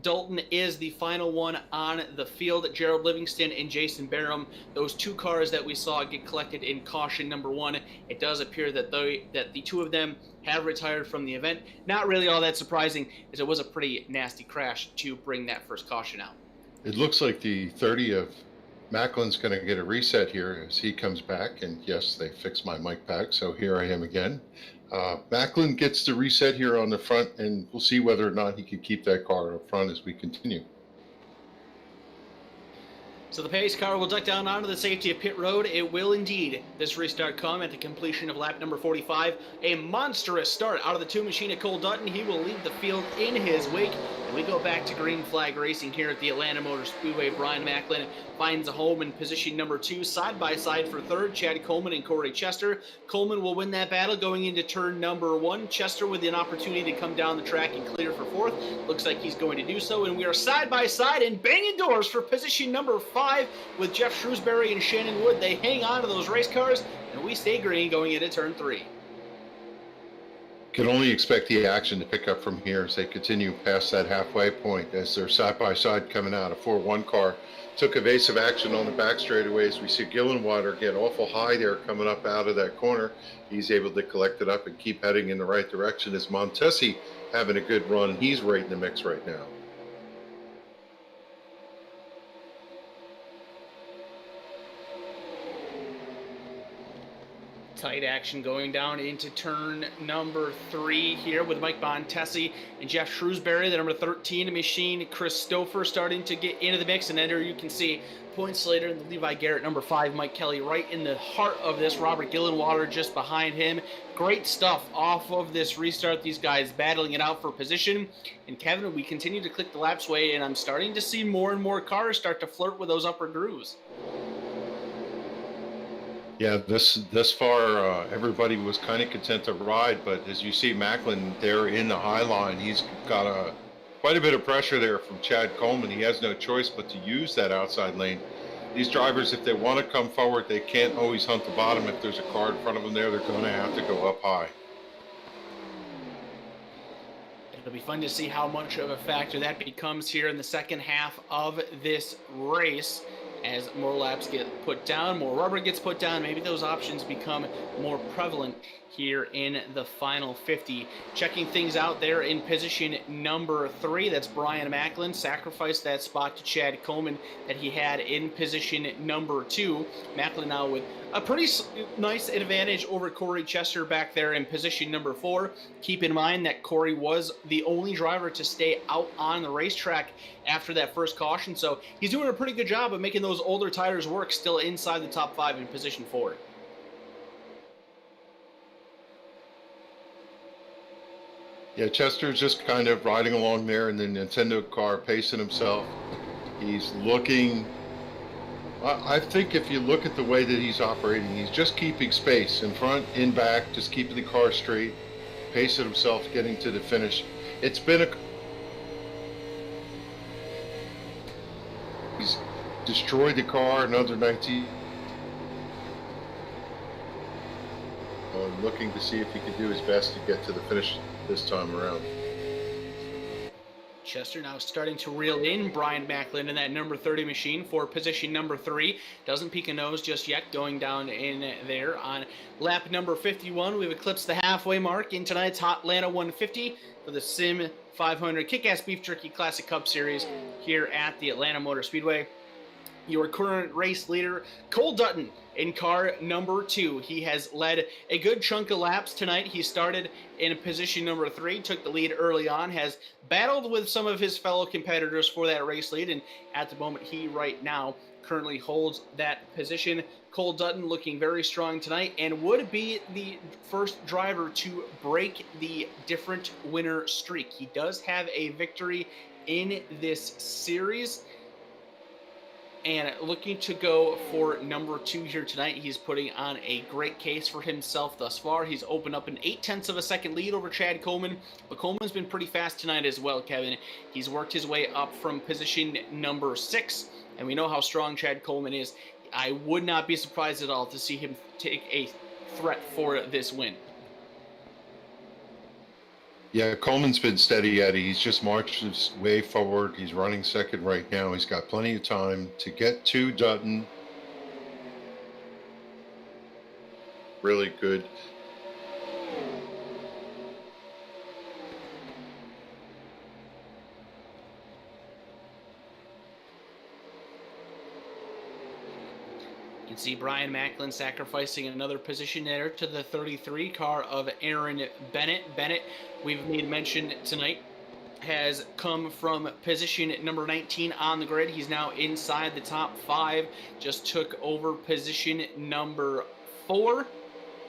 Speaker 3: Dalton is the final one on the field. Gerald Livingston and Jason Barham, those two cars that we saw get collected in caution number 1. It does appear that the two of them have retired from the event. Not really all that surprising, as it was a pretty nasty crash to bring that first caution out.
Speaker 2: It looks like the 30 of Macklin's going to get a reset here as he comes back. And yes, they fixed my mic back, so here I am again. Macklin gets the reset here on the front, and we'll see whether or not he can keep that car up front as we continue.
Speaker 3: So the pace car will duck down onto the safety of pit road. It will indeed. This restart come at the completion of lap number 45. A monstrous start out of the 2 machine at Cole Dutton. He will leave the field in his wake. And we go back to green flag racing here at the Atlanta Motor Speedway. Brian Macklin finds a home in position number 2, side by side for 3rd, Chad Coleman and Corey Chester. Coleman will win that battle going into turn number 1. Chester with an opportunity to come down the track and clear for 4th. Looks like he's going to do so, and we are side by side and banging doors for position number 5 with Jeff Shrewsbury and Shannon Wood. They hang on to those race cars, and we stay green going into turn 3.
Speaker 2: Can only expect the action to pick up from here as they continue past that halfway point as they're side by side coming out. A 4-1 car took evasive action on the back straightaways. We see Gillenwater get awful high there coming up out of that corner. He's able to collect it up and keep heading in the right direction as Montesi having a good run. He's right in the mix right now.
Speaker 3: Tight action going down into turn number 3 here with Mike Montesi and Jeff Shrewsbury, the number 13 machine. Chris Stouffer starting to get into the mix, and then there you can see points later in the Levi Garrett, number 5, Mike Kelly, right in the heart of this. Robert Gillenwater just behind him. Great stuff off of this restart. These guys battling it out for position. And Kevin, we continue to click the laps way, and I'm starting to see more and more cars start to flirt with those upper grooves.
Speaker 2: Yeah, this far, everybody was kind of content to ride, but as you see Macklin there in the high line, he's got quite a bit of pressure there from Chad Coleman. He has no choice but to use that outside lane. These drivers, if they want to come forward, they can't always hunt the bottom. If there's a car in front of them there, they're going to have to go up high.
Speaker 3: It'll be fun to see how much of a factor that becomes here in the second half of this race. As more laps get put down, more rubber gets put down, maybe those options become more prevalent here in the final 50. Checking things out there in position number 3, that's Brian Macklin. Sacrificed that spot to Chad Coleman that he had in position number 2. Macklin now with a pretty nice advantage over Corey Chester back there in position number 4. Keep in mind that Corey was the only driver to stay out on the racetrack after that first caution, so he's doing a pretty good job of making those older tires work, still inside the top 5 in position 4.
Speaker 2: Yeah, Chester's just kind of riding along there in the Nintendo car, pacing himself. He's looking, I think if you look at the way that he's operating, he's just keeping space in front, in back, just keeping the car straight, pacing himself, getting to the finish. It's been he's destroyed the car, another 19. Looking to see if he can do his best to get to the finish this time around.
Speaker 3: Chester now starting to reel in Brian Macklin in that number 30 machine for position number 3. Doesn't peek a nose just yet, going down in there on lap number 51. We've eclipsed the halfway mark in tonight's Atlanta 150 for the SIM500 Kick-Ass Beef Jerky Classic Cup Series here at the Atlanta Motor Speedway. Your current race leader, Cole Dutton, in car number 2. He has led a good chunk of laps tonight. He started in position number 3, took the lead early on, has battled with some of his fellow competitors for that race lead, and at the moment he right now currently holds that position. Cole Dutton looking very strong tonight and would be the first driver to break the different winner streak. He does have a victory in this series, and looking to go for number 2 here tonight. He's putting on a great case for himself thus far. He's opened up an 0.8 of a second lead over Chad Coleman, but Coleman's been pretty fast tonight as well, Kevin. He's worked his way up from position number 6, and we know how strong Chad Coleman is. I would not be surprised at all to see him take a threat for this win.
Speaker 2: Yeah, Coleman's been steady, Eddie. He's just marched his way forward. He's running second right now. He's got plenty of time to get to Dutton. Really good.
Speaker 3: You can see Brian Macklin sacrificing another position there to the 33 car of Aaron Bennett. Bennett, we've made mention tonight, has come from position number 19 on the grid. He's now inside the top 5, just took over position number 4,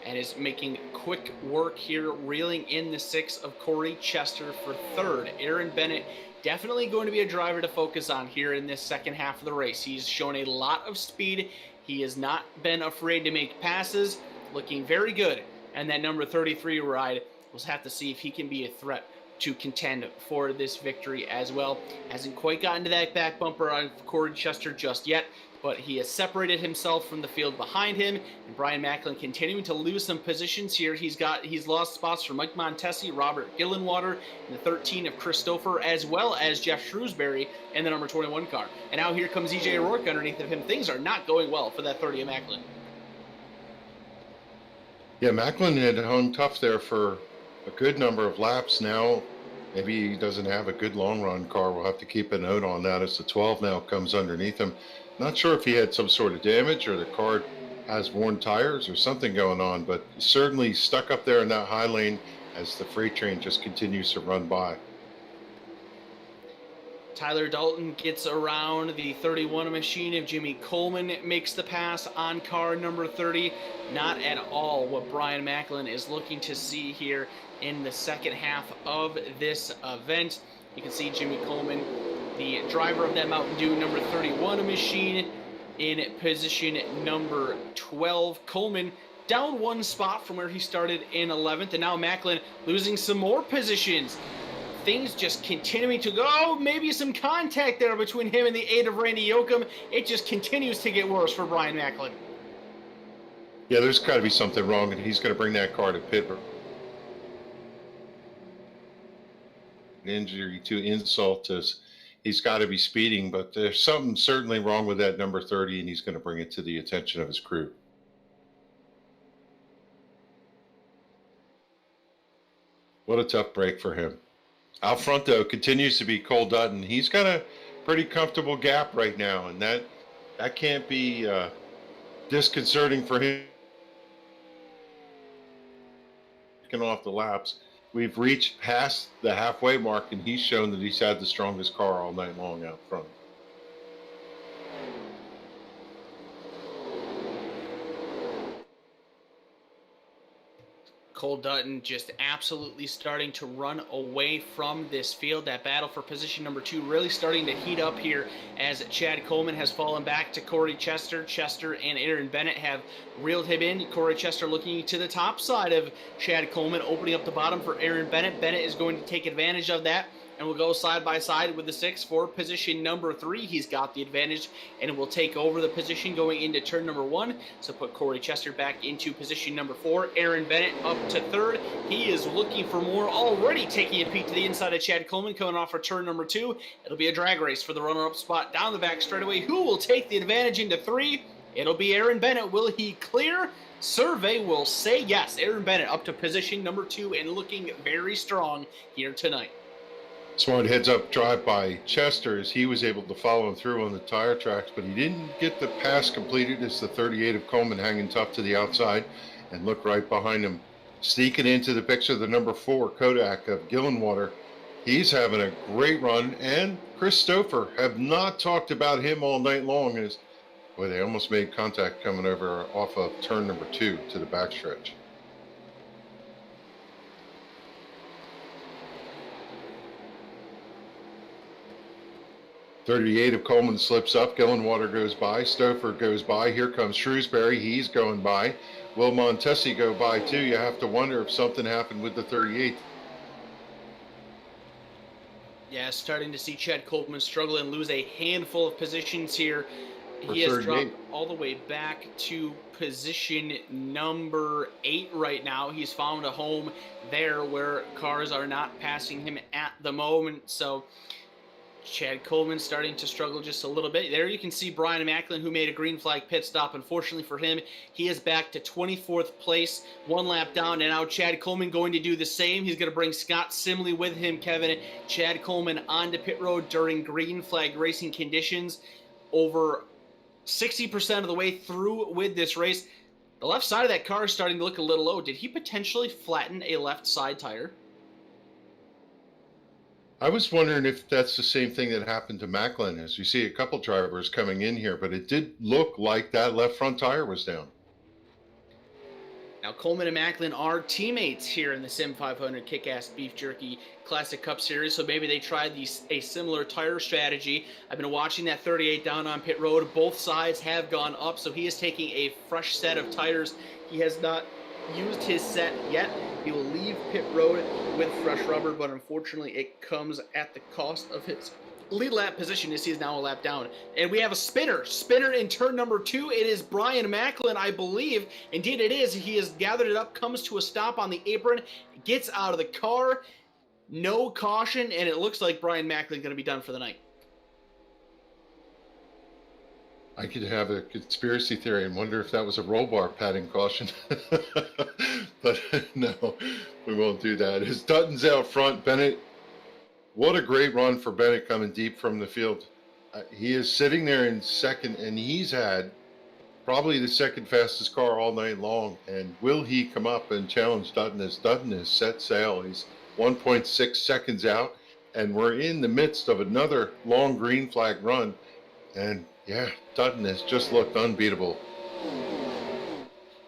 Speaker 3: and is making quick work here, reeling in the 6 of Corey Chester for 3rd. Aaron Bennett definitely going to be a driver to focus on here in this second half of the race. He's shown a lot of speed. He has not been afraid to make passes, looking very good. And that number 33 ride, we'll have to see if he can be a threat to contend for this victory as well. Hasn't quite gotten to that back bumper on Corey Chester just yet, but he has separated himself from the field behind him, and Brian Macklin continuing to lose some positions here. He's lost spots for Mike Montesi, Robert Gillenwater, and the 13 of Christopher, as well as Jeff Shrewsbury in the number 21 car. And now here comes EJ O'Rourke underneath of him. Things are not going well for that 30 of Macklin.
Speaker 2: Yeah, Macklin had hung tough there for a good number of laps. Now maybe he doesn't have a good long run car. We'll have to keep a note on that as the 12 now comes underneath him. Not sure if he had some sort of damage or the car has worn tires or something going on, but certainly stuck up there in that high lane as the freight train just continues to run by.
Speaker 3: Tyler Dalton gets around the 31 machine of Jimmy Coleman, makes the pass on car number 30. Not at all what Brian Macklin is looking to see here in the second half of this event. You can see Jimmy Coleman, the driver of that Mountain Dew number 31 machine, in position number 12. Coleman down 1 spot from where he started in 11th, and now Macklin losing some more positions. Things just continuing to go. Maybe some contact there between him and the 8 of Randy Yoakum. It just continues to get worse for Brian Macklin.
Speaker 2: Yeah, there's got to be something wrong, and he's going to bring that car to pit. An injury to insult us. He's got to be speeding, but there's something certainly wrong with that number 30, and he's going to bring it to the attention of his crew. What a tough break for him. Out front, though, continues to be Cole Dutton. He's got a pretty comfortable gap right now, and that can't be disconcerting for him. Picking off the laps. We've reached past the halfway mark, and he's shown that he's had the strongest car all night long out front.
Speaker 3: Cole Dutton just absolutely starting to run away from this field. That battle for position number 2 really starting to heat up here as Chad Coleman has fallen back to Corey Chester. Chester and Aaron Bennett have reeled him in. Corey Chester looking to the top side of Chad Coleman, opening up the bottom for Aaron Bennett. Bennett is going to take advantage of that, and we'll go side by side with the 6 for position number 3. He's got the advantage and will take over the position going into turn number 1. So put Corey Chester back into position number 4. Aaron Bennett up to 3rd. He is looking for more, already taking a peek to the inside of Chad Coleman coming off for turn number 2. It'll be a drag race for the runner-up spot down the back straightaway. Who will take the advantage into 3? It'll be Aaron Bennett. Will he clear? Survey will say yes. Aaron Bennett up to position number 2 and looking very strong here tonight.
Speaker 2: Smart heads-up drive by Chester as he was able to follow him through on the tire tracks, but he didn't get the pass completed as the 38 of Coleman hanging tough to the outside, and look right behind him. Sneaking into the picture, the number 4, Kodak of Gillenwater. He's having a great run, and Christopher, have not talked about him all night long, as boy, they almost made contact coming over off of turn number 2 to the backstretch. .38 of Coleman slips up. Gillenwater goes by. Stouffer goes by. Here comes Shrewsbury. He's going by. Will Montesi go by too? You have to wonder if something happened with the 38.
Speaker 3: Yeah, starting to see Chad Coleman struggle and lose a handful of positions here He has
Speaker 2: third and
Speaker 3: dropped
Speaker 2: 8.
Speaker 3: all the way back to position number 8 right now. He's found a home there where cars are not passing him at the moment. So Chad Coleman starting to struggle just a little bit. There you can see Brian Macklin, who made a green flag pit stop. Unfortunately for him, he is back to 24th place, 1 lap down, and now Chad Coleman going to do the same. He's going to bring Scott Simley with him, Kevin. Chad Coleman onto pit road during green flag racing conditions. Over 60% of the way through with this race. The left side of that car is starting to look a little low. Did he potentially flatten a left side tire?
Speaker 2: I was wondering if that's the same thing that happened to Macklin, as you see a couple drivers coming in here, but it did look like that left front tire was down.
Speaker 3: Now, Coleman and Macklin are teammates here in the SIM500 Kick-Ass Beef Jerky Classic Cup Series, so maybe they tried a similar tire strategy. I've been watching that 38 down on pit road. Both sides have gone up, so he is taking a fresh set of tires. He has not used his set yet. He will leave pit road with fresh rubber, but unfortunately it comes at the cost of his lead lap position as he is now a lap down. And we have a spinner in turn number 2. It is Brian Macklin, I believe. Indeed it is. He has gathered it up, comes to a stop on the apron, gets out of the car, no caution, and it looks like Brian Macklin going to be done for the night.
Speaker 2: I could have a conspiracy theory and wonder if that was a roll bar padding caution. But no, we won't do that. As Dutton's out front, Bennett, what a great run for Bennett coming deep from the field. He is sitting there in second, and he's had probably the second fastest car all night long. And will he come up and challenge Dutton as Dutton has set sail? He's 1.6 seconds out, and we're in the midst of another long green flag run. And yeah, Dutton has just looked unbeatable.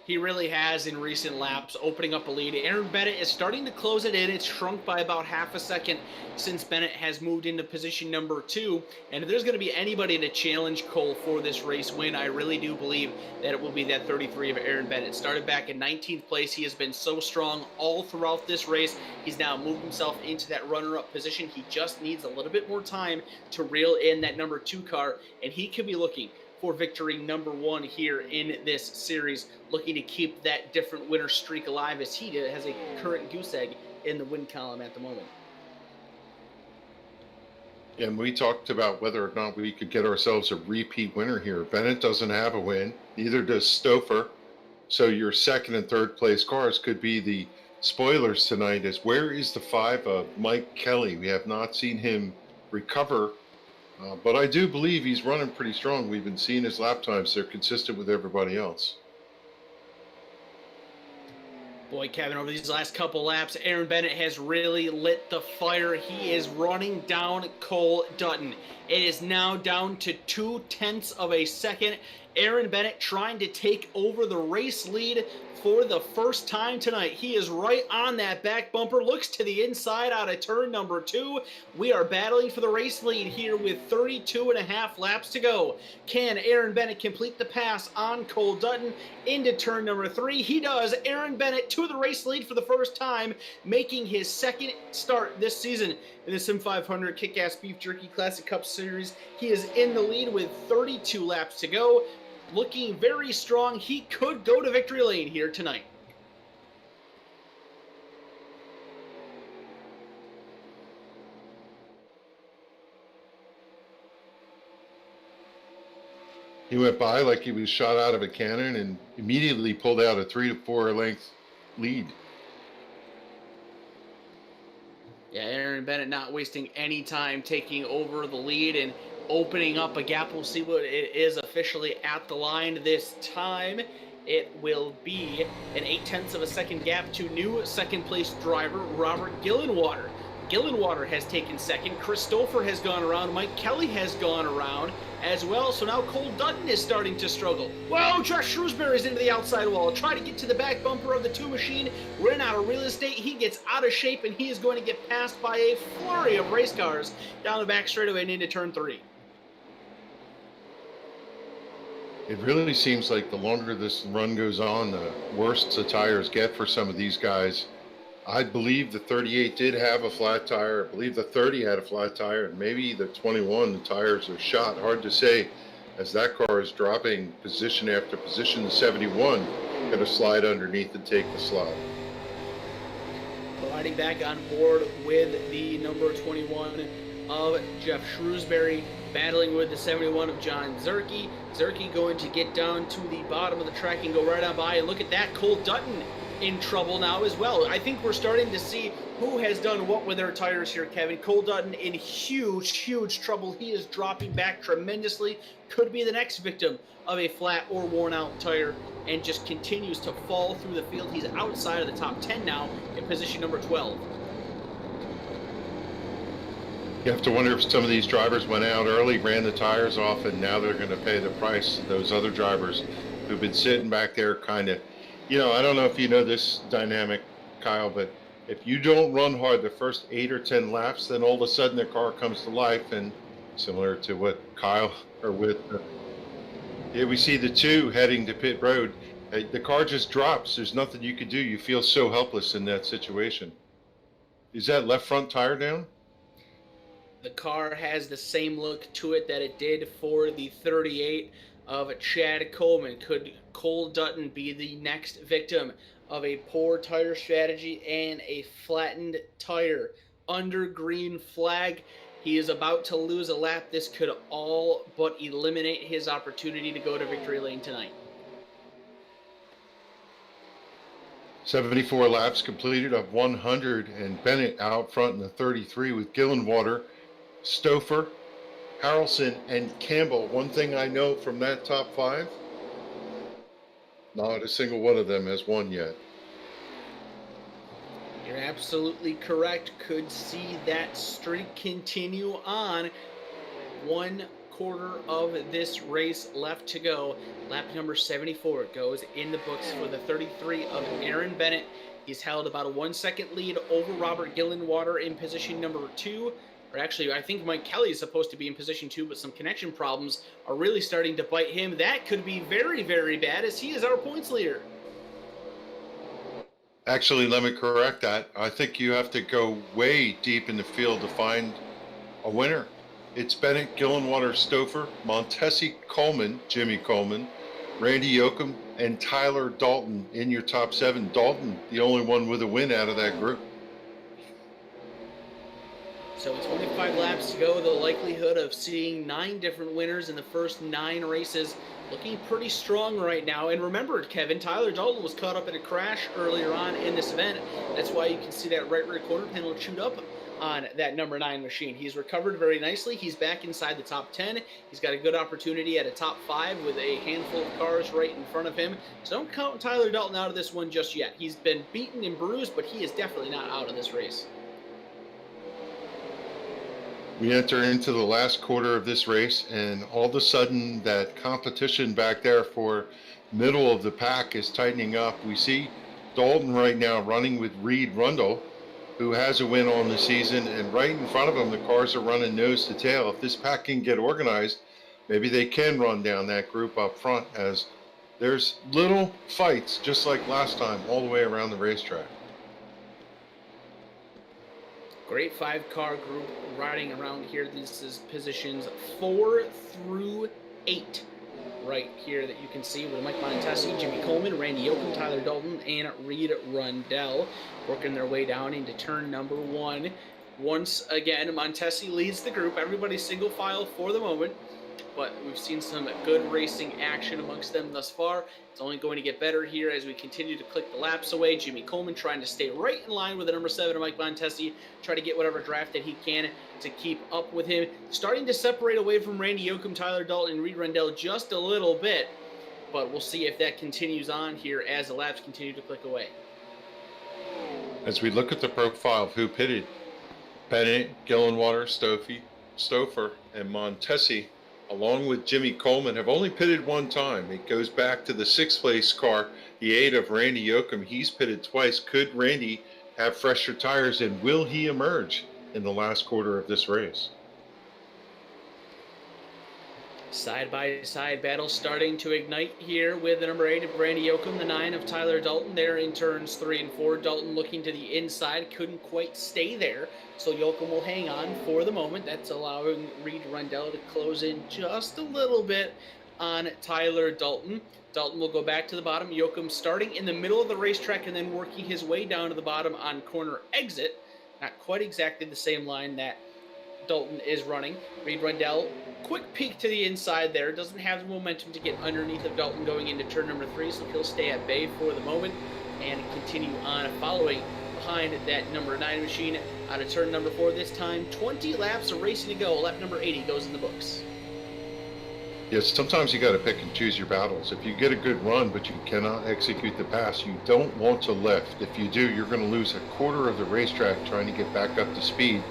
Speaker 3: He really has in recent laps, opening up a lead. Aaron Bennett is starting to close it in. It's shrunk by about half a second since Bennett has moved into position number 2. And if there's going to be anybody to challenge Cole for this race win, I really do believe that it will be that 33 of Aaron Bennett. Started back in 19th place. He has been so strong all throughout this race. He's now moved himself into that runner-up position. He just needs a little bit more time to reel in that number 2 car, and he could be looking for victory number 1 here in this series, looking to keep that different winner streak alive as he has a current goose egg in the win column at the moment.
Speaker 2: And we talked about whether or not we could get ourselves a repeat winner here. Bennett doesn't have a win, neither does Stouffer. So your second and third place cars could be the spoilers tonight. As where is the 5 of Mike Kelly? We have not seen him recover. But I do believe he's running pretty strong. We've been seeing his lap times. They're consistent with everybody else.
Speaker 3: Boy, Kevin, over these last couple laps, Aaron Bennett has really lit the fire. He is running down Cole Dutton. It is now down to 0.2 of a second. Aaron Bennett trying to take over the race lead for the first time tonight. He is right on that back bumper, looks to the inside out of turn number 2. We are battling for the race lead here with 32.5 laps to go. Can Aaron Bennett complete the pass on Cole Dutton into turn number 3? He does. Aaron Bennett to the race lead for the first time, making his second start this season in the SIM500 Kick-Ass Beef Jerky Classic Cup Series. He is in the lead with 32 laps to go. Looking very strong. He could go to victory lane here tonight.
Speaker 2: He went by like he was shot out of a cannon and immediately pulled out a 3 to 4 length lead.
Speaker 3: Yeah, Aaron Bennett not wasting any time taking over the lead and opening up a gap. We'll see what it is officially at the line this time. It will be an 0.8 of a second gap to new second place driver Robert Gillenwater. Gillenwater has taken second. Christopher has gone around. Mike Kelly has gone around as well. So now Cole Dutton is starting to struggle. Whoa, Josh Shrewsbury's into the outside wall. Try to get to the back bumper of the 2 machine. Ran out of real estate. He gets out of shape, and he is going to get passed by a flurry of race cars down the back straightaway and into turn 3.
Speaker 2: It really seems like the longer this run goes on, the worse the tires get for some of these guys. I believe the 38 did have a flat tire. I believe the 30 had a flat tire, and maybe the 21, the tires are shot. Hard to say. as that car is dropping position after position. The 71 going to slide underneath and take the slot.
Speaker 3: Riding back on board with the number 21 of Jeff Shrewsbury, battling with the 71 of John Zerke. Zerke going to get down to the bottom of the track and go right on by. And look at that, Cole Dutton in trouble now as well. I think we're starting to see who has done what with their tires here, Kevin. Cole Dutton in huge trouble. He is dropping back tremendously. Could be the next victim of a flat or worn out tire, and just continues to fall through the field. He's outside of the top 10 now in position number 12.
Speaker 2: You have to wonder if some of these drivers went out early, ran the tires off, and now they're going to pay the price. Those other drivers who've been sitting back there kind of, you know, I don't know if you know this dynamic, Kyle, but if you don't run hard the first 8 or 10 laps, then all of a sudden the car comes to life. And similar to what Kyle or with, we see the two heading to pit road. The car just drops. There's nothing you can do. You feel so helpless in that situation. Is that left front tire down?
Speaker 3: The car has the same look to it that it did for the 38 of Chad Coleman. Could Cole Dutton be the next victim of a poor tire strategy and a flattened tire? Under green flag, he is about to lose a lap. This could all but eliminate his opportunity to go to victory lane tonight.
Speaker 2: 74 laps completed of 100, and Bennett out front in the 33 with Gillenwater, Stouffer, Harrelson, and Campbell. One thing I know from that top 5, not a single one of them has won yet.
Speaker 3: You're absolutely correct. Could see that streak continue on. 1/4 of this race left to go. Lap number 74 goes in the books for the 33 of Aaron Bennett. He's held about a 1-second lead over Robert Gillenwater in position number 2. Or actually, I think Mike Kelly is supposed to be in position 2, but some connection problems are really starting to bite him. That could be very bad, as he is our points leader.
Speaker 2: Actually, let me correct that. I think you have to go way deep in the field to find a winner. It's Bennett, Gillenwater, Stouffer, Montesi, Coleman, Jimmy Coleman, Randy Yoakum, and Tyler Dalton in your top 7. Dalton, the only one with a win out of that group.
Speaker 3: So 25 laps to go. The likelihood of seeing 9 different winners in the first 9 races looking pretty strong right now. And remember, Kevin, Tyler Dalton was caught up in a crash earlier on in this event. That's why you can see that right rear corner panel chewed up on that number 9 machine. He's recovered very nicely. He's back inside the top 10. He's got a good opportunity at a top 5 with a handful of cars right in front of him. So don't count Tyler Dalton out of this one just yet. He's been beaten and bruised, but he is definitely not out of this race.
Speaker 2: We enter into the last quarter of this race, and all of a sudden that competition back there for middle of the pack is tightening up. We see Dalton right now running with Reed Rundle, who has a win on the season, and right in front of him the cars are running nose to tail. If this pack can get organized, maybe they can run down that group up front, as there's little fights just like last time all the way around the racetrack.
Speaker 3: Great 5-car group riding around here. This is positions 4 through 8 right here that you can see with Mike Montesi, Jimmy Coleman, Randy Yoakum, Tyler Dalton, and Reed Rundell working their way down into turn number 1. Once again, Montesi leads the group. Everybody's single file for the moment, but we've seen some good racing action amongst them thus far. It's only going to get better here as we continue to click the laps away. Jimmy Coleman trying to stay right in line with the number 7 of Mike Montesi, try to get whatever draft that he can to keep up with him. Starting to separate away from Randy Yoakum, Tyler Dalton, and Reed Rundell just a little bit, but we'll see if that continues on here as the laps continue to click away.
Speaker 2: As we look at the profile of who pitted, Bennett, Gillenwater, Stouffer, and Montesi, along with Jimmy Coleman, have only pitted one time. It goes back to the 6th place car, the 8 of Randy Yoakum. He's pitted twice. Could Randy have fresher tires, and will he emerge in the last quarter of this race?
Speaker 3: Side-by-side battle starting to ignite here with the number 8 of Randy Yoakum, the 9 of Tyler Dalton. There in turns 3 and 4. Dalton looking to the inside, couldn't quite stay there, so Yoakum will hang on for the moment. That's allowing Reed Rundell to close in just a little bit on Tyler Dalton. Dalton will go back to the bottom. Yoakum starting in the middle of the racetrack and then working his way down to the bottom on corner exit. Not quite exactly the same line that Dalton is running. Reed Rundell, quick peek to the inside there. Doesn't have the momentum to get underneath of Dalton going into turn number 3, so he'll stay at bay for the moment and continue on following behind that number 9 machine out of turn number 4 this time. 20 laps of racing to go. Lap number 80 goes in the books.
Speaker 2: Yes, sometimes you got to pick and choose your battles. If you get a good run, but you cannot execute the pass, you don't want to lift. If you do, you're going to lose a quarter of the racetrack trying to get back up to speed.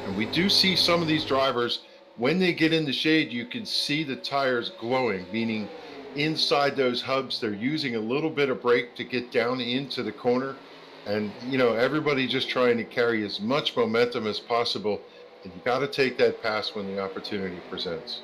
Speaker 2: And we do see some of these drivers, when they get in the shade, you can see the tires glowing, meaning inside those hubs, they're using a little bit of brake to get down into the corner. And, you know, everybody just trying to carry as much momentum as possible. And you got to take that pass when the opportunity presents.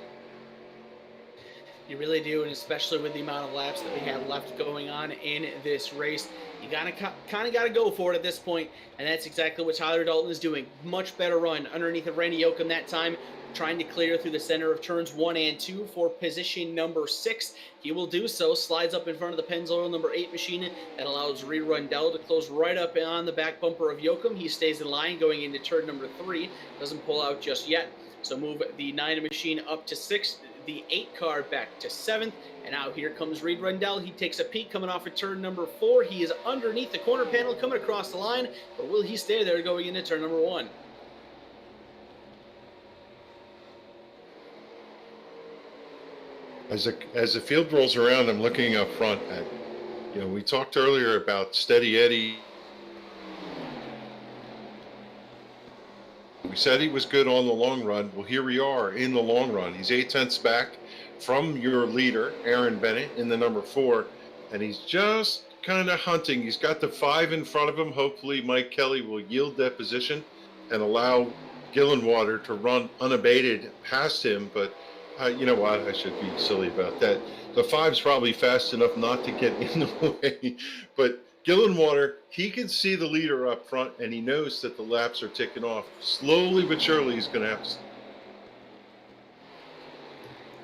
Speaker 3: You really do, and especially with the amount of laps that we have left going on in this race, you kind of got to go for it at this point, and that's exactly what Tyler Dalton is doing. Much better run underneath of Randy Yoakum that time, trying to clear through the center of turns 1 and 2 for position number 6. He will do so, slides up in front of the Pennzoil number 8 machine. That allows Reed Rundell to close right up on the back bumper of Yoakum. He stays in line going into turn number 3, doesn't pull out just yet. So move the 9 machine up to 6th, the 8 car back to 7th, and now here comes Reed Rundell. He takes a peek coming off of turn number 4. He is underneath the corner panel coming across the line, but will he stay there going into turn number 1?
Speaker 2: As the field rolls around, I'm looking up front at, you know, we talked earlier about Steady Eddie. We said he was good on the long run. Well, here we are in the long run. He's 8/10 back from your leader, Aaron Bennett, in the number 4, and he's just kind of hunting. He's got the 5 in front of him. Hopefully Mike Kelly will yield that position and allow Gillenwater to run unabated past him, but you know what? I should be silly about that. The 5's probably fast enough not to get in the way, but Gillenwater, he can see the leader up front, and he knows that the laps are ticking off. Slowly but surely, he's going to have to.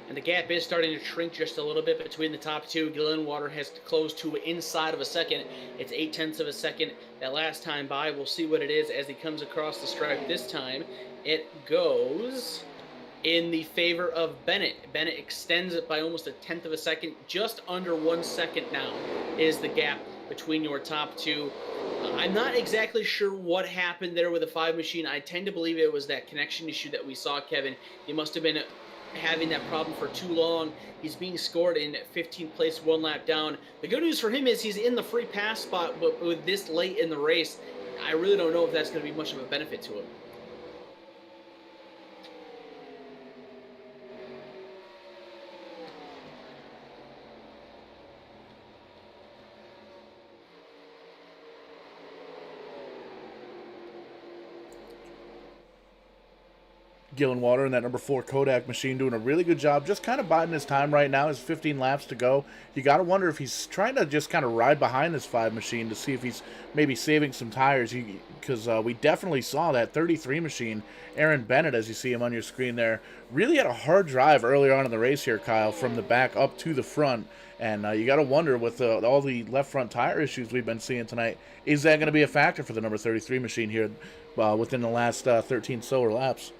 Speaker 3: And the gap is starting to shrink just a little bit between the top 2. Gillenwater has closed to inside of a second. It's 0.8 of a second that last time by. We'll see what it is as he comes across the stripe this time. It goes in the favor of Bennett. Bennett extends it by almost 1/10 of a second. Just under 1 second now is the gap between your top 2. I'm not exactly sure what happened there with the 5 machine. I tend to believe it was that connection issue that we saw, Kevin. He must have been having that problem for too long. He's being scored in 15th place, 1 lap down. The good news for him is he's in the free pass spot, but with this late in the race, I really don't know if that's going to be much of a benefit to him.
Speaker 4: Gillenwater and that number 4 Kodak machine doing a really good job, just kind of biding his time right now. There's 15 laps to go. You got to wonder if he's trying to just kind of ride behind this 5 machine to see if he's maybe saving some tires, because we definitely saw that 33 machine, Aaron Bennett, as you see him on your screen there, really had a hard drive earlier on in the race here, Kyle, from the back up to the front. And you got to wonder, with all the left front tire issues we've been seeing tonight, is that going to be a factor for the number 33 machine here within the last 13 solar laps?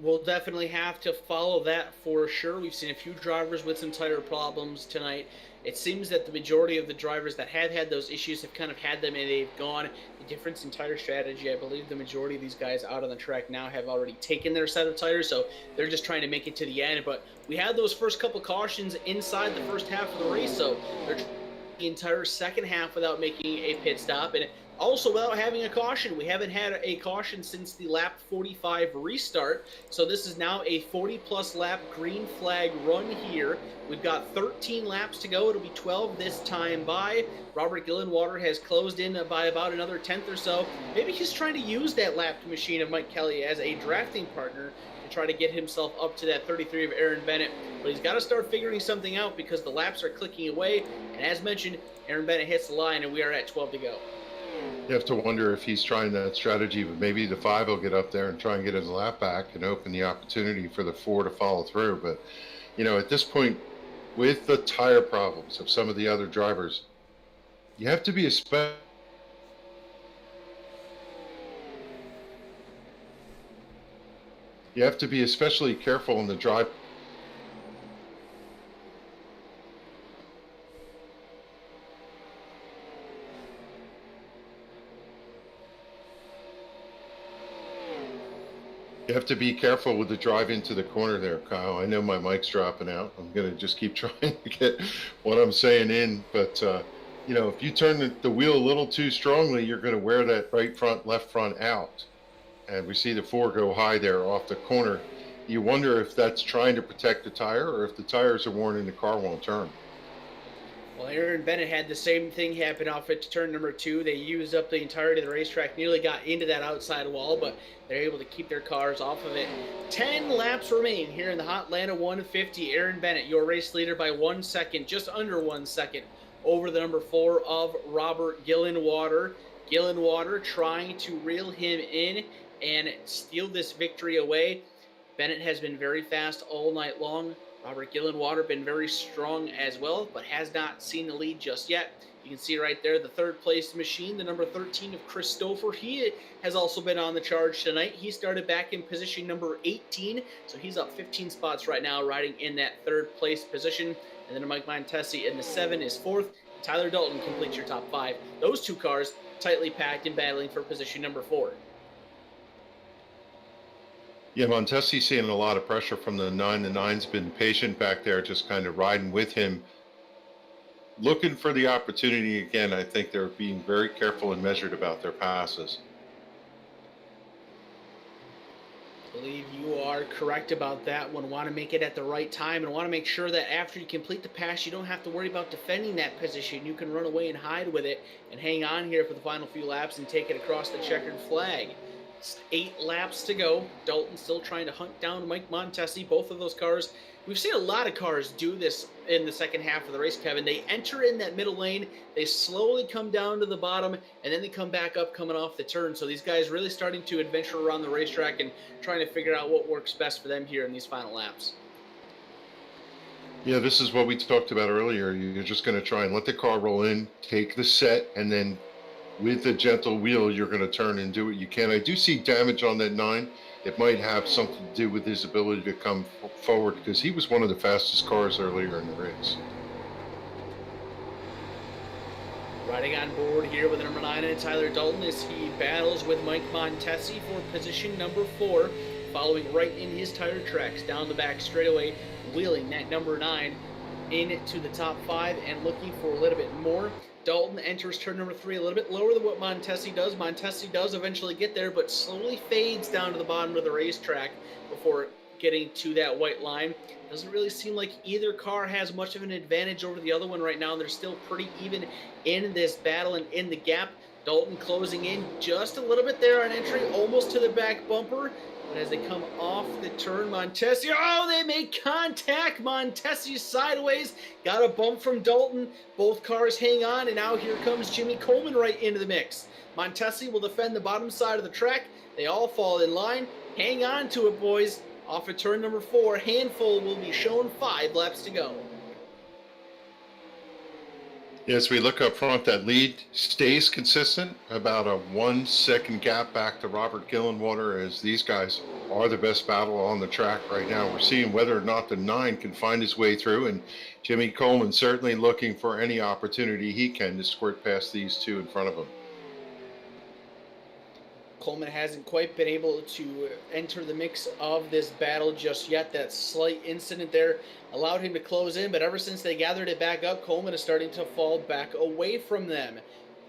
Speaker 3: We'll definitely have to follow that for sure. We've seen a few drivers with some tire problems tonight. It seems that the majority of the drivers that have had those issues have kind of had them and they've gone. The difference in tire strategy, I believe the majority of these guys out on the track now have already taken their set of tires, so they're just trying to make it to the end. But we had those first couple cautions inside the first half of the race, so they're the entire second half without making a pit stop, and Also, without having a caution, we haven't had a caution since the lap 45 restart. So this is now a 40-plus lap green flag run here. We've got 13 laps to go. It'll be 12 this time by. Robert Gillenwater has closed in by about another 10th or so. Maybe he's trying to use that lapped machine of Mike Kelly as a drafting partner to try to get himself up to that 33 of Aaron Bennett. But he's got to start figuring something out because the laps are clicking away. And as mentioned, Aaron Bennett hits the line and we are at 12 to go.
Speaker 2: You have to wonder if he's trying that strategy, but maybe the 5 will get up there and try and get his lap back and open the opportunity for the 4 to follow through. But, you know, at this point, with the tire problems of some of the other drivers, you have to be especially careful in the drive. You have to be careful with the drive into the corner there, Kyle. I know my mic's dropping out. I'm going to just keep trying to get what I'm saying in. But, you know, if you turn the wheel a little too strongly, you're going to wear that right front, left front out. And we see the 4 go high there off the corner. You wonder if that's trying to protect the tire or if the tires are worn and the car won't turn.
Speaker 3: Well, Aaron Bennett had the same thing happen off at turn number 2. They used up the entirety of the racetrack, nearly got into that outside wall, but they're able to keep their cars off of it. 10 laps remain here in the Hotlanta 150. Aaron Bennett, your race leader by 1 second, just under 1 second, over the number 4 of Robert Gillenwater. Gillenwater trying to reel him in and steal this victory away. Bennett has been very fast all night long. Robert Gillenwater been very strong as well, but has not seen the lead just yet. You can see right there the third place machine, the number 13 of Christopher. He has also been on the charge tonight. He started back in position number 18, so he's up 15 spots right now, riding in that third place position. And then Mike Montesi in the 7 is 4th. Tyler Dalton completes your top 5. Those 2 cars tightly packed and battling for position number 4.
Speaker 2: Yeah, Montesi's seeing a lot of pressure from the 9. The 9's been patient back there, just kind of riding with him, looking for the opportunity again. I think they're being very careful and measured about their passes.
Speaker 3: I believe you are correct about that one. Want to make it at the right time and want to make sure that after you complete the pass, you don't have to worry about defending that position. You can run away and hide with it and hang on here for the final few laps and take it across the checkered flag. 8 laps to go. Dalton still trying to hunt down Mike Montesi. Both of those cars, we've seen a lot of cars do this in the second half of the race, Kevin. They enter in that middle lane, they slowly come down to the bottom, and then they come back up coming off the turn. So these guys really starting to adventure around the racetrack and trying to figure out what works best for them here in these final laps.
Speaker 2: Yeah, this is what we talked about earlier. You're just going to try and let the car roll in, take the set, and then with a gentle wheel, you're going to turn and do what you can. I do see damage on that 9. It might have something to do with his ability to come forward because he was one of the fastest cars earlier in the race.
Speaker 3: Riding on board here with the number 9 and Tyler Dalton as he battles with Mike Montesi for position number 4, following right in his tire tracks down the back straightaway, wheeling that number 9 into the top 5 and looking for a little bit more. Dalton enters turn number 3 a little bit lower than what Montesi does. Montesi does eventually get there, but slowly fades down to the bottom of the racetrack before getting to that white line. Doesn't really seem like either car has much of an advantage over the other one right now. They're still pretty even in this battle and in the gap. Dalton closing in just a little bit there on entry, almost to the back bumper. But as they come off the turn, Montesi, oh, they make contact. Montesi sideways, got a bump from Dalton. Both cars hang on, and now here comes Jimmy Coleman right into the mix. Montesi will defend the bottom side of the track. They all fall in line. Hang on to it, boys. Off at turn number 4, handful will be shown, 5 laps to go.
Speaker 2: As we look up front, that lead stays consistent, about a 1 second gap back to Robert Gillenwater, as these guys are the best battle on the track right now. We're seeing whether or not the 9 can find his way through, and Jimmy Coleman certainly looking for any opportunity he can to squirt past these 2 in front of him.
Speaker 3: Coleman hasn't quite been able to enter the mix of this battle just yet. That slight incident there allowed him to close in, but ever since they gathered it back up, Coleman is starting to fall back away from them.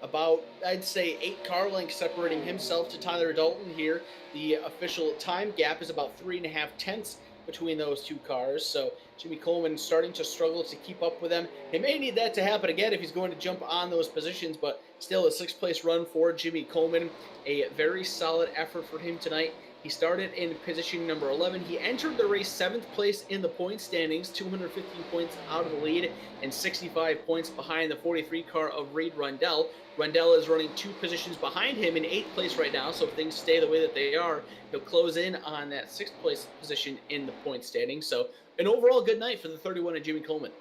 Speaker 3: about, I'd say, 8 car lengths separating himself to Tyler Dalton here. The official time gap is about 3.5 tenths between those two cars, so Jimmy Coleman starting to struggle to keep up with them. He may need that to happen again if he's going to jump on those positions, but still a 6th place run for Jimmy Coleman. A very solid effort for him tonight. He started in position number 11. He entered the race 7th place in the point standings, 215 points out of the lead and 65 points behind the 43 car of Reed Rundell. Rundell is running 2 positions behind him in 8th place right now, so if things stay the way that they are, he'll close in on that 6th place position in the point standings. So an overall good night for the 31 of Jimmy Coleman.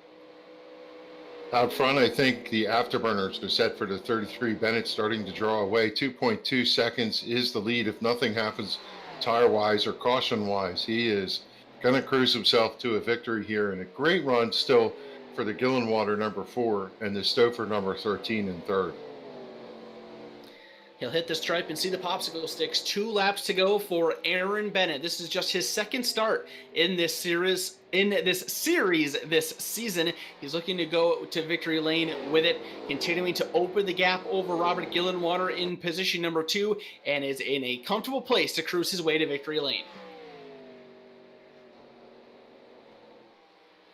Speaker 2: Out front, I think the afterburners are set for the 33. Bennett starting to draw away. 2.2 seconds is the lead if nothing happens tire-wise or caution-wise. He is going to cruise himself to a victory here, and a great run still for the Gillenwater number 4 and the Stouffer number 13 in 3rd.
Speaker 3: He'll hit the stripe and see the popsicle sticks. 2 laps to go for Aaron Bennett. This is just his 2nd start in this series. This season. He's looking to go to victory lane with it, continuing to open the gap over Robert Gillenwater in position number 2, and is in a comfortable place to cruise his way to victory lane.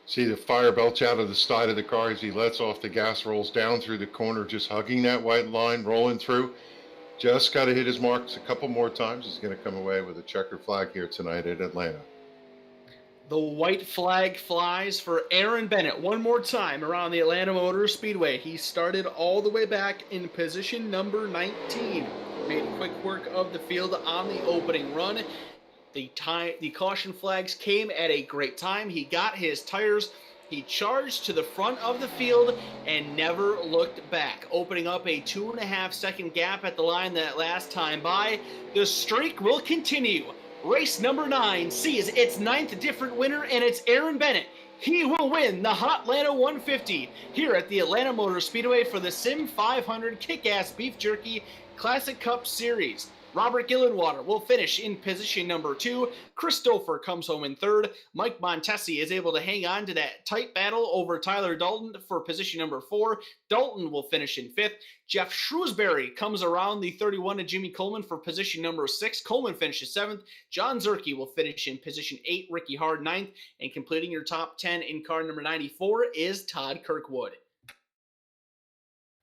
Speaker 2: See the fire belch out of the side of the car as he lets off the gas, rolls down through the corner, just hugging that white line, rolling through. Just got to hit his marks a couple more times. He's going to come away with a checkered flag here tonight at Atlanta.
Speaker 3: The white flag flies for Aaron Bennett one more time around the Atlanta Motor Speedway. He started all the way back in position number 19. Made quick work of the field on the opening run. The caution flags came at a great time. He got his tires. He charged to the front of the field and never looked back, opening up a 2.5 second gap at the line that last time by. The streak will continue. Race number 9 sees its 9th different winner, and it's Aaron Bennett. He will win the Hotlanta 150 here at the Atlanta Motor Speedway for the SIM500 Kick-Ass Beef Jerky Classic Cup Series. Robert Gillenwater will finish in position number 2. Christopher comes home in 3rd. Mike Montesi is able to hang on to that tight battle over Tyler Dalton for position number 4. Dalton will finish in 5th. Jeff Shrewsbury comes around the 31 of Jimmy Coleman for position number 6. Coleman finishes 7th. John Zerke will finish in position 8. Ricky Hard 9th. And completing your top 10 in car number 94 is Todd Kirkwood.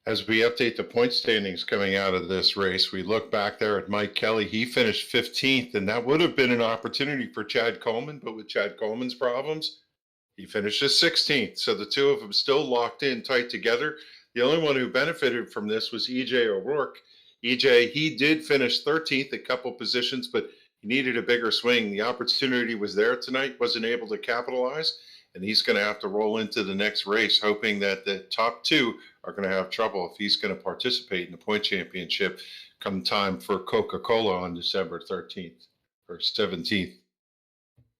Speaker 2: As we update the point standings coming out of this race, we look back there at Mike Kelly. He finished 15th, and that would have been an opportunity for Chad Coleman, but with Chad Coleman's problems, he finishes 16th. So the two of them still locked in tight together. The only one who benefited from this was EJ O'Rourke. EJ, he did finish 13th, a couple positions, but he needed a bigger swing. The opportunity was there tonight, wasn't able to capitalize, and he's going to have to roll into the next race, hoping that the top 2 are going to have trouble if he's going to participate in the point championship come time for Coca-Cola on December 13th or 17th.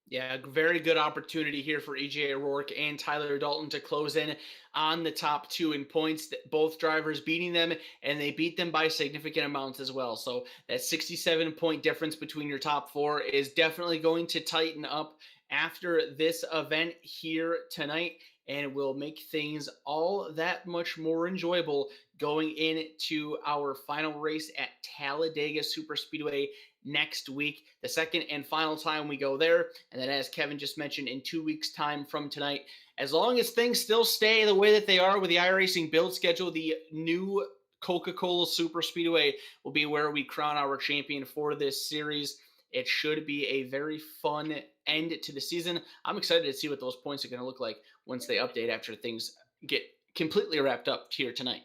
Speaker 3: Yeah, very good opportunity here for EJ O'Rourke and Tyler Dalton to close in on the top 2 in points. Both drivers beating them, and they beat them by significant amounts as well. So that 67-point difference between your top 4 is definitely going to tighten up after this event here tonight, and will make things all that much more enjoyable going into our final race at Talladega Superspeedway next week, the second and final time we go there. And then, as Kevin just mentioned, in 2 weeks' time from tonight, as long as things still stay the way that they are with the iRacing build schedule, the new Coca-Cola Superspeedway will be where we crown our champion for this series. It should be a very fun end to the season. I'm excited to see what those points are going to look like once they update after things get completely wrapped up here tonight.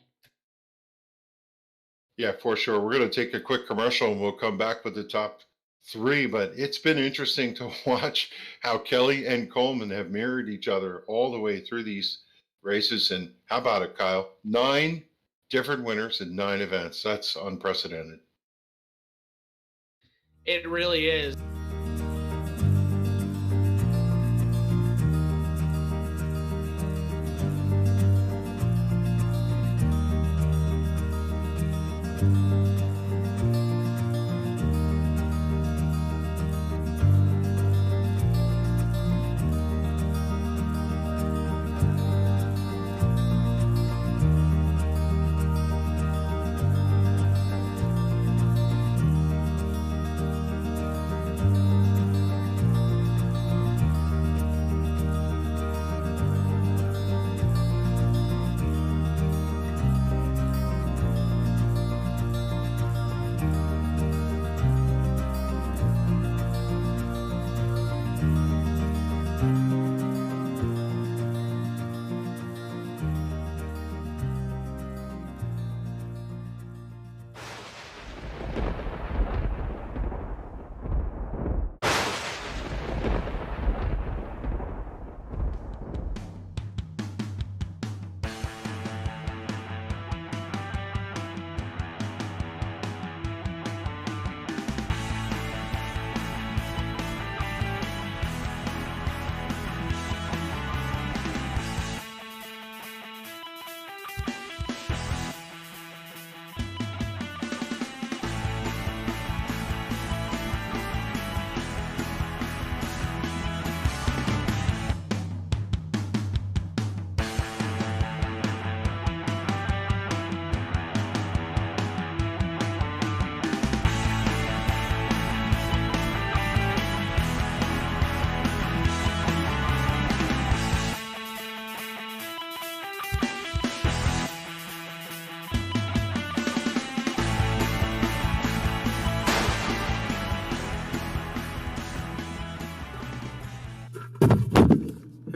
Speaker 2: Yeah, for sure. We're going to take a quick commercial and we'll come back with the top 3. But it's been interesting to watch how Kelly and Coleman have mirrored each other all the way through these races. And how about it, Kyle? 9 different winners in 9 events. That's unprecedented.
Speaker 3: It really is.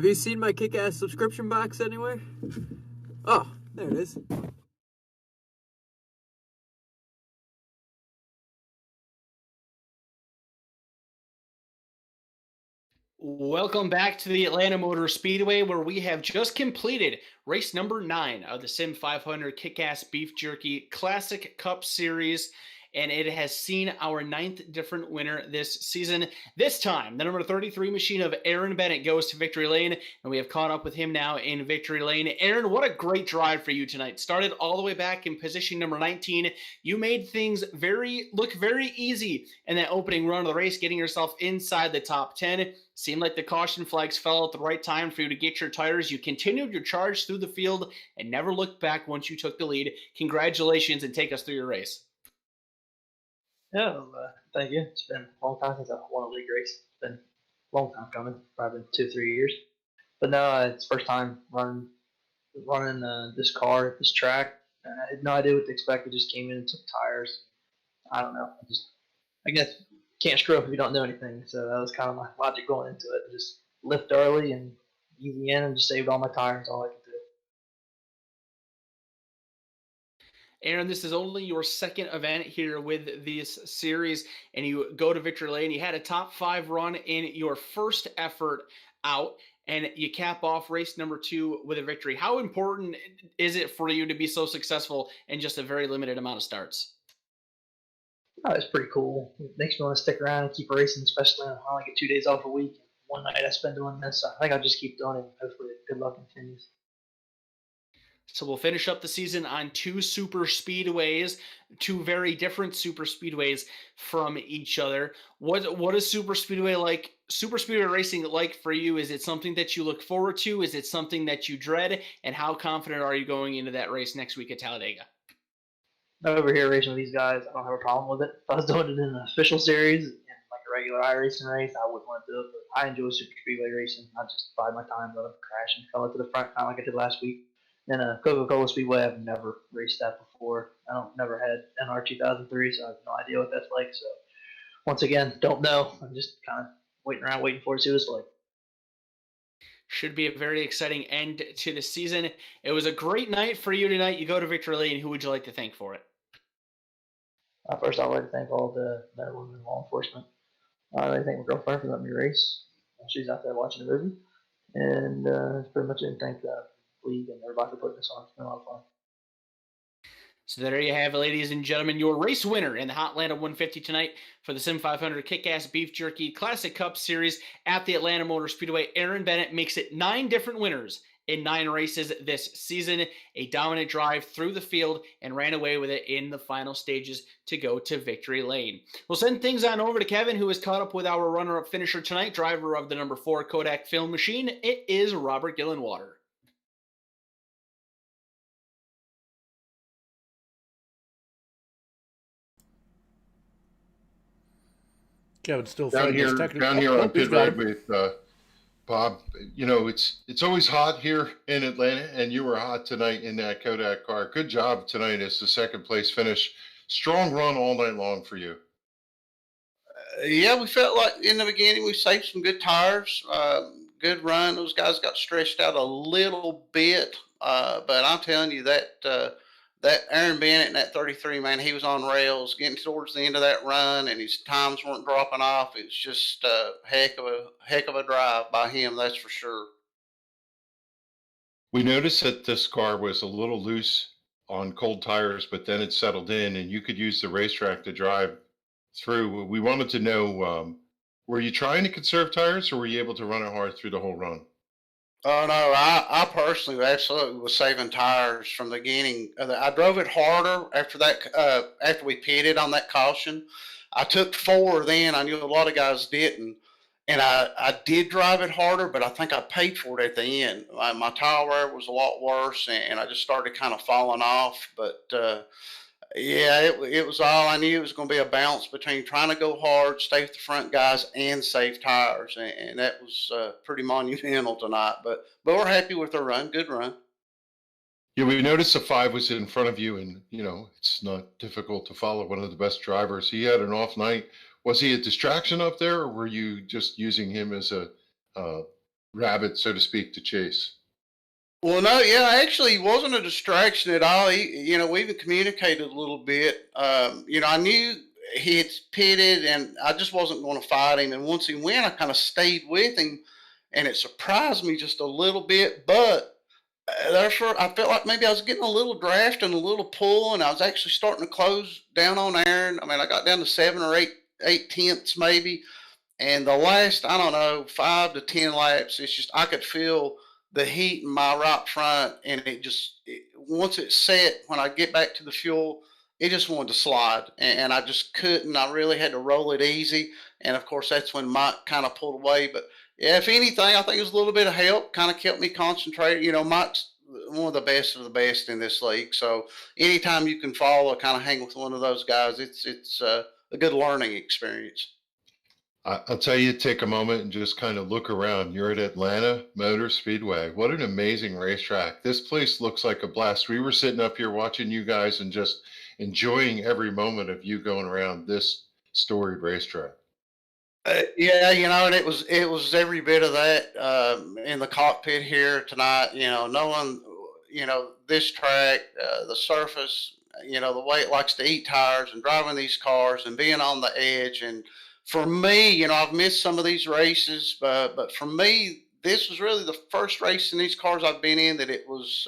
Speaker 1: Have you seen my kick-ass subscription box anywhere? Oh, there it is.
Speaker 3: Welcome back to the Atlanta Motor Speedway, where we have just completed race number 9 of the SIM500 Kick-Ass Beef Jerky Classic Cup Series, and it has seen our 9th different winner this season. This time, the number 33 machine of Aaron Bennett goes to victory lane, and we have caught up with him now in victory lane. Aaron, what a great drive for you tonight. Started all the way back in position number 19. You made things look very easy in that opening run of the race, getting yourself inside the top 10. Seemed like the caution flags fell at the right time for you to get your tires. You continued your charge through the field and never looked back once you took the lead. Congratulations, and take us through your race.
Speaker 5: Yeah, thank you. It's been a long time since I've won a league race. It's been a long time coming, probably been 2-3 years. But no, it's first time running this car at this track. I had no idea what to expect. I just came in and took tires. I don't know. I guess can't screw up if you don't know anything. So that was kind of my logic going into it. Just lift early and easy in, and just saved all my tires. All I could do.
Speaker 3: Aaron, this is only your second event here with this series, and you go to victory lane. You had a top 5 run in your first effort out, and you cap off race number 2 with a victory. How important is it for you to be so successful in just a very limited amount of starts?
Speaker 5: Oh, it's pretty cool. It makes me want to stick around and keep racing, especially when I only get 2 days off a week. One night I spend doing this. So I think I'll just keep doing it. Hopefully, good luck continues.
Speaker 3: So we'll finish up the season on 2 super speedways, 2 very different super speedways from each other. What is super speedway like? Super speedway racing like for you? Is it something that you look forward to? Is it something that you dread? And how confident are you going into that race next week at Talladega?
Speaker 5: Over here racing with these guys, I don't have a problem with it. If I was doing it in an official series, like a regular iRacing race, I wouldn't want to do it. But I enjoy super speedway racing. I just bide my time, let them crash and come up to the front, kind of like I did last week. In a Coca-Cola Speedway, I've never raced that before. Never had NR 2003, so I have no idea what that's like. So once again, don't know. I'm just kind of waiting for it to see what it's like.
Speaker 3: Should be a very exciting end to the season. It was a great night for you tonight. You go to victory lane. Who would you like to thank for it?
Speaker 5: First, I'd like to thank all the men and women in law enforcement. I'd like to thank my girlfriend for letting me race. She's out there watching the movie. And that's pretty much it. Thank the league and everybody for putting this on. It's been a lot of fun.
Speaker 3: So there you have it, ladies and gentlemen, your race winner in the Hotlanta 150 tonight for the SIM500 Kick-Ass Beef Jerky Classic Cup Series at the Atlanta Motor Speedway. Aaron Bennett makes it 9 different winners in 9 races this season. A dominant drive through the field and ran away with it in the final stages to go to victory lane. We'll send things on over to Kevin, who is caught up with our runner-up finisher tonight, driver of the number 4 Kodak film machine. It is Robert Gillenwater.
Speaker 4: Kevin's still
Speaker 2: down here on pit road with Bob. You know, it's always hot here in Atlanta, and you were hot tonight in that Kodak car. Good job tonight as the second place finish. Strong run all night long for you.
Speaker 6: Yeah, we felt like in the beginning we saved some good tires. Good run. Those guys got stretched out a little bit, but I'm telling you that Aaron Bennett and that 33, man, he was on rails getting towards the end of that run, and his times weren't dropping off. It was just a heck of a drive by him, that's for sure.
Speaker 2: We noticed that this car was a little loose on cold tires, but then it settled in, and you could use the racetrack to drive through. We wanted to know, were you trying to conserve tires, or were you able to run it hard through the whole run?
Speaker 6: Oh no, I personally absolutely was saving tires from the beginning. I drove it harder after that. After we pitted on that caution, I took 4. Then I knew a lot of guys didn't, and I did drive it harder. But I think I paid for it at the end. My tire wear was a lot worse, and I just started kind of falling off. But yeah, it was all I knew. It was going to be a balance between trying to go hard, stay with the front guys, and save tires, and that was pretty monumental tonight. But we're happy with the run. Good run.
Speaker 2: Yeah, we noticed the 5 was in front of you, and you know it's not difficult to follow one of the best drivers. He had an off night. Was he a distraction up there, or were you just using him as a rabbit, so to speak, to chase.
Speaker 6: Well, no, yeah, actually, it wasn't a distraction at all. We even communicated a little bit. I knew he had pitted, and I just wasn't going to fight him. And once he went, I kind of stayed with him, and it surprised me just a little bit. But therefore, I felt like maybe I was getting a little draft and a little pull, and I was actually starting to close down on Aaron. I mean, I got down to 7 or 8 tenths maybe. And the last, I don't know, 5 to 10 laps, it's just I could feel the heat in my right front, and once it set, when I get back to the fuel, it just wanted to slide, and I just couldn't. I really had to roll it easy, and of course that's when Mike kind of pulled away. But yeah, if anything, I think it was a little bit of help, kind of kept me concentrated. Mike's one of the best in this league, so anytime you can follow, kind of hang with one of those guys, it's a good learning experience.
Speaker 2: I'll tell you, take a moment and just kind of look around. You're at Atlanta Motor Speedway. What an amazing racetrack. This place looks like a blast. We were sitting up here watching you guys and just enjoying every moment of you going around this storied racetrack.
Speaker 6: Yeah, and it was every bit of that in the cockpit here tonight. Knowing this track, the surface, the way it likes to eat tires, and driving these cars and being on the edge. And for me, I've missed some of these races, but for me, this was really the first race in these cars I've been in that it was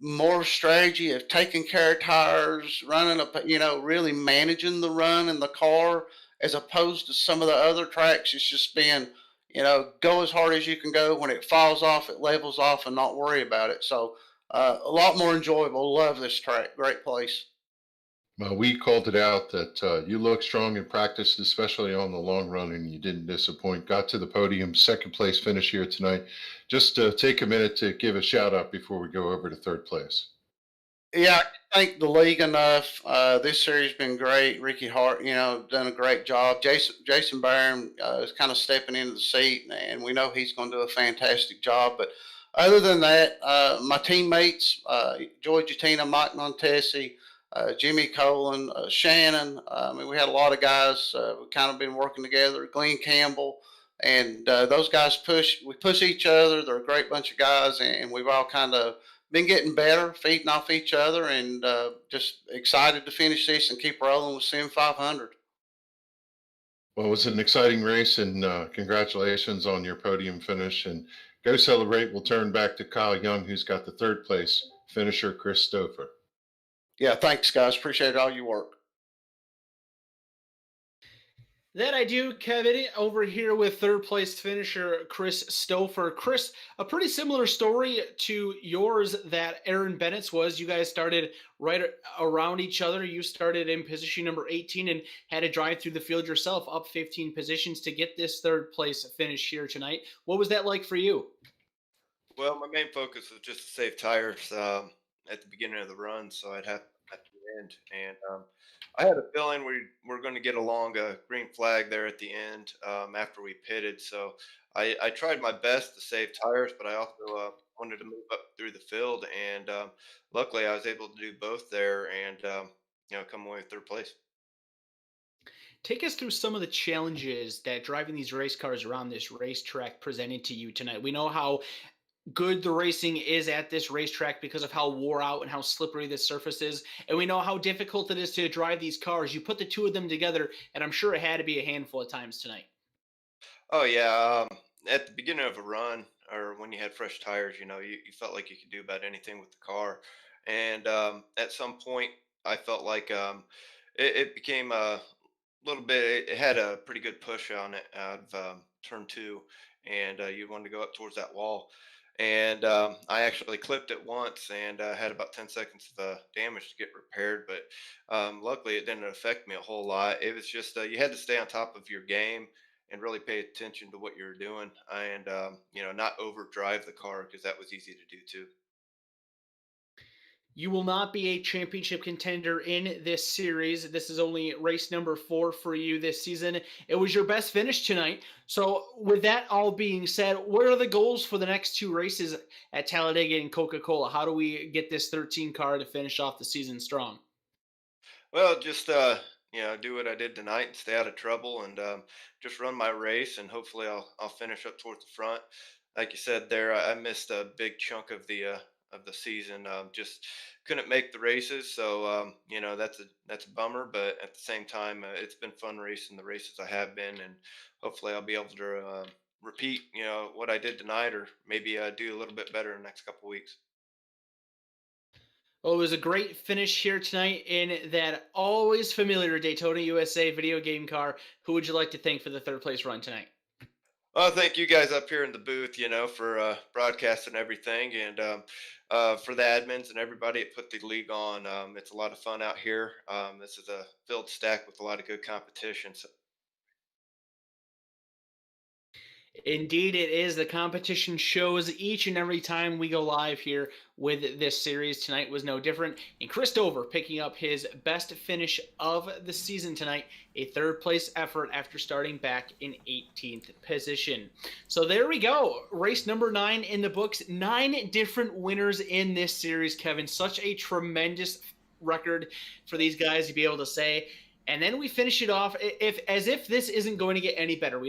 Speaker 6: more strategy of taking care of tires, running up, really managing the run in the car, as opposed to some of the other tracks. It's just been, go as hard as you can go. When it falls off, it levels off, and not worry about it. So a lot more enjoyable. Love this track. Great place.
Speaker 2: Well, we called it out that you look strong in practice, especially on the long run, and you didn't disappoint. Got to the podium, second place finish here tonight. Just take a minute to give a shout out before we go over to third place.
Speaker 6: Yeah, I thank the league enough. This series has been great. Ricky Hart, done a great job. Jason Barron is kind of stepping into the seat, and we know he's going to do a fantastic job. But other than that, my teammates, Joy Jutina, Mike Montesi, Jimmy Colin, Shannon. I mean, we had a lot of guys. We kind of been working together. Glenn Campbell, and those guys we push each other. They're a great bunch of guys, and we've all kind of been getting better, feeding off each other, and just excited to finish this and keep rolling with SIM500.
Speaker 2: Well, it was an exciting race, and congratulations on your podium finish. And go celebrate. We'll turn back to Kyle Young, who's got the third place finisher, Chris Stouffer.
Speaker 6: Yeah, thanks, guys. Appreciate all your work.
Speaker 3: That I do, Kevin, over here with third place finisher Chris Stouffer. Chris, a pretty similar story to yours that Aaron Bennett's was. You guys started right around each other. You started in position number 18 and had to drive through the field yourself, up 15 positions to get this third place finish here tonight. What was that like for you?
Speaker 7: Well, my main focus was just to save tires at the beginning of the run, so I'd have at the end. And I had a feeling we were going to get along a green flag there at the end after we pitted. So I tried my best to save tires, but I also wanted to move up through the field. And luckily, I was able to do both there and come away with third place.
Speaker 3: Take us through some of the challenges that driving these race cars around this racetrack presented to you tonight. We know how good the racing is at this racetrack because of how wore out and how slippery this surface is. And we know how difficult it is to drive these cars. You put the two of them together, and I'm sure it had to be a handful of times tonight.
Speaker 7: Oh, yeah. At the beginning of a run or when you had fresh tires, you felt like you could do about anything with the car. And at some point, I felt like it became a little bit, it had a pretty good push on it out of turn two. And you wanted to go up towards that wall. And I actually clipped it once and had about 10 seconds of damage to get repaired. But luckily, it didn't affect me a whole lot. It was just you had to stay on top of your game and really pay attention to what you're doing and, not overdrive the car because that was easy to do too.
Speaker 3: You will not be a championship contender in this series. This is only race number 4 for you this season. It was your best finish tonight. So with that all being said, what are the goals for the next 2 races at Talladega and Coca-Cola? How do we get this 13 car to finish off the season strong?
Speaker 7: Well, just do what I did tonight and stay out of trouble and just run my race and hopefully I'll finish up towards the front. like you said there, I missed a big chunk of the season. Just couldn't make the races, so that's a bummer. But at the same time, it's been fun racing the races I have been, and hopefully I'll be able to repeat what I did tonight, or maybe do a little bit better in the next couple weeks.
Speaker 3: Well, it was a great finish here tonight in that always familiar Daytona USA video game car. Who would you like to thank for the third place run tonight?
Speaker 7: Well, thank you guys up here in the booth, for broadcasting everything, and for the admins and everybody that put the league on. It's a lot of fun out here. This is a filled stack with a lot of good competition. So
Speaker 3: Indeed, it is. The competition shows each and every time we go live here with this series. Tonight was no different. And Chris Dover picking up his best finish of the season tonight, a third place effort after starting back in 18th position. So there we go. Race number 9 in the books. 9 different winners in this series, Kevin. Such a tremendous record for these guys to be able to say. And then we finish it off as if this isn't going to get any better.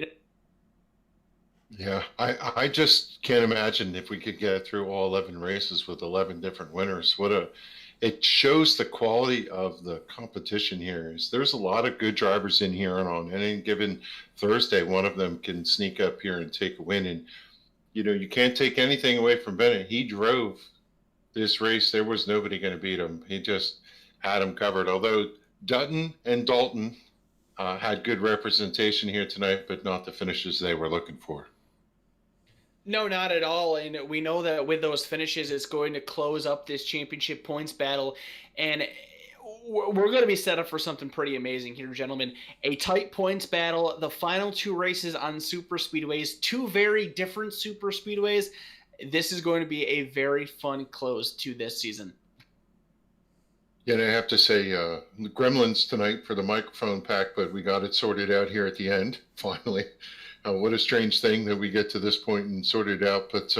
Speaker 2: Yeah, I just can't imagine if we could get through all 11 races with 11 different winners. It shows the quality of the competition here. There's a lot of good drivers in here, and on any given Thursday, one of them can sneak up here and take a win. And, you can't take anything away from Bennett. He drove this race. There was nobody going to beat him. He just had him covered. Although Dutton and Dalton had good representation here tonight, but not the finishes they were looking for.
Speaker 3: No, not at all. And we know that with those finishes, it's going to close up this championship points battle. And we're going to be set up for something pretty amazing here, gentlemen. A tight points battle, the final 2 races on super speedways, 2 very different super speedways. This is going to be a very fun close to this season.
Speaker 2: Yeah, and I have to say, the gremlins tonight for the microphone pack, but we got it sorted out here at the end, finally. What a strange thing that we get to this point and sort it out. But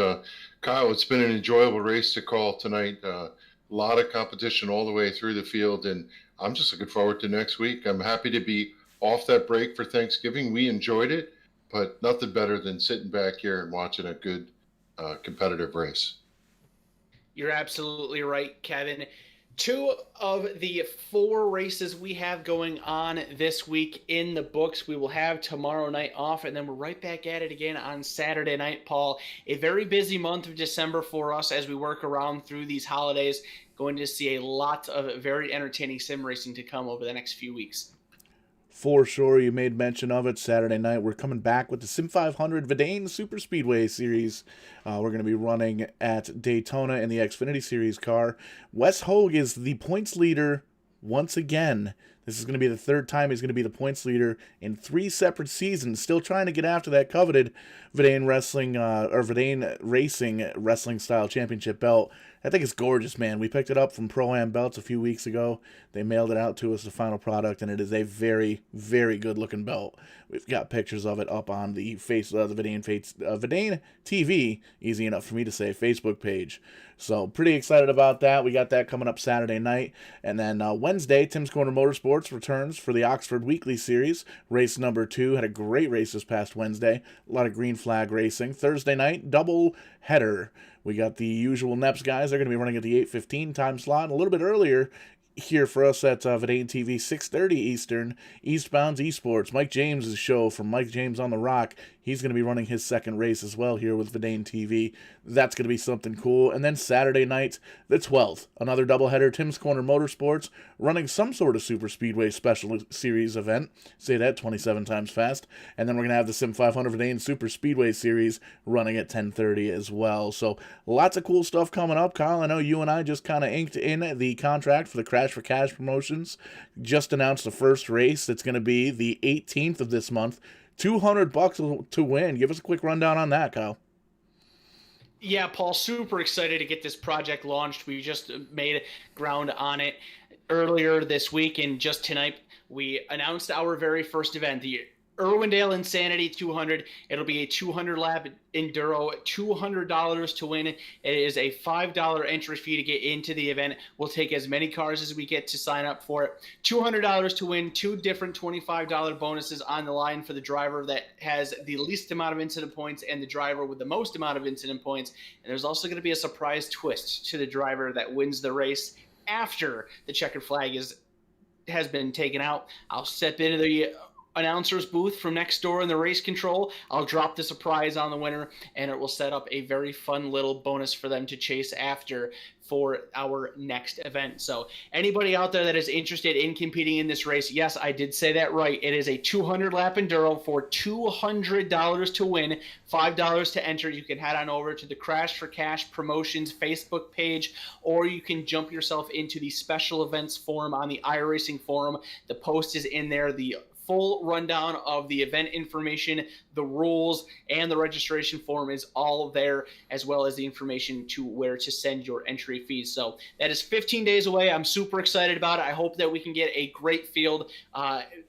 Speaker 2: Kyle, it's been an enjoyable race to call tonight. A lot of competition all the way through the field, and I'm just looking forward to next week. I'm happy to be off that break for Thanksgiving. We enjoyed it, but nothing better than sitting back here and watching a good competitive race.
Speaker 3: You're absolutely right, Kevin. 2 of the 4 races we have going on this week in the books. We will have tomorrow night off, and then we're right back at it again on Saturday night, Paul. A very busy month of December for us as we work around through these holidays. Going to see a lot of very entertaining sim racing to come over the next few weeks.
Speaker 4: For sure, you made mention of it. Saturday night, we're coming back with the SIM500 Verdane Super Speedway Series. We're going to be running at Daytona in the Xfinity Series car. Wes Hogue is the points leader once again. This is going to be the 3rd time he's going to be the points leader in 3 separate seasons. Still trying to get after that coveted Verdane Verdane Racing Wrestling Style Championship belt. I think it's gorgeous, man. We picked it up from Pro-Am Belts a few weeks ago. They mailed it out to us, the final product, and it is a very, very good-looking belt. We've got pictures of it up on the Verdane TV, easy enough for me to say, Facebook page. So pretty excited about that. We got that coming up Saturday night. And then Wednesday, Tim's Corner Motorsports returns for the Oxford Weekly Series. Race number 2. Had a great race this past Wednesday. A lot of green flag racing. Thursday night, double header. We got the usual NEPS guys. They're going to be running at the 8:15 time slot. And a little bit earlier here for us at Verdane TV, 6:30 Eastern, Eastbound's Esports. Mike James' show from Mike James on the Rock. He's going to be running his second race as well here with Verdane TV. That's going to be something cool. And then Saturday night, the 12th, another doubleheader, Tim's Corner Motorsports, running some sort of Super Speedway Special Series event. Say that 27 times fast. And then we're going to have the SIM500 Verdane Super Speedway Series running at 10:30 as well. So lots of cool stuff coming up, Kyle. I know you and I just kind of inked in the contract for the Crash for Cash promotions. Just announced the first race. It's going to be the 18th of this month. $200 to win. Give us a quick rundown on that, Kyle.
Speaker 3: Yeah, Paul, super excited to get this project launched. We just made ground on it earlier this week, and just tonight we announced our very first event, the Irwindale Insanity 200. It'll be a 200 lap enduro, $200 to win. It is a $5 entry fee to get into the event. We'll take as many cars as we get to sign up for it. $200 to win, 2 different $25 bonuses on the line for the driver that has the least amount of incident points and the driver with the most amount of incident points. And there's also going to be a surprise twist to the driver that wins the race after the checkered flag has been taken out. I'll step into the announcer's booth from next door in the race control. I'll drop the surprise on the winner, and it will set up a very fun little bonus for them to chase after for our next event. So anybody out there that is interested in competing in this race, yes, I did say that right. It is a 200 lap enduro for $200 to win, $5 to enter. You can head on over to the Crash for Cash Promotions Facebook page, or you can jump yourself into the special events forum on the iRacing forum. The post is in there. The full rundown of the event information, the rules, and the registration form is all there, as well as the information to where to send your entry fees. So that is 15 days away. I'm super excited about it. I hope that we can get a great field,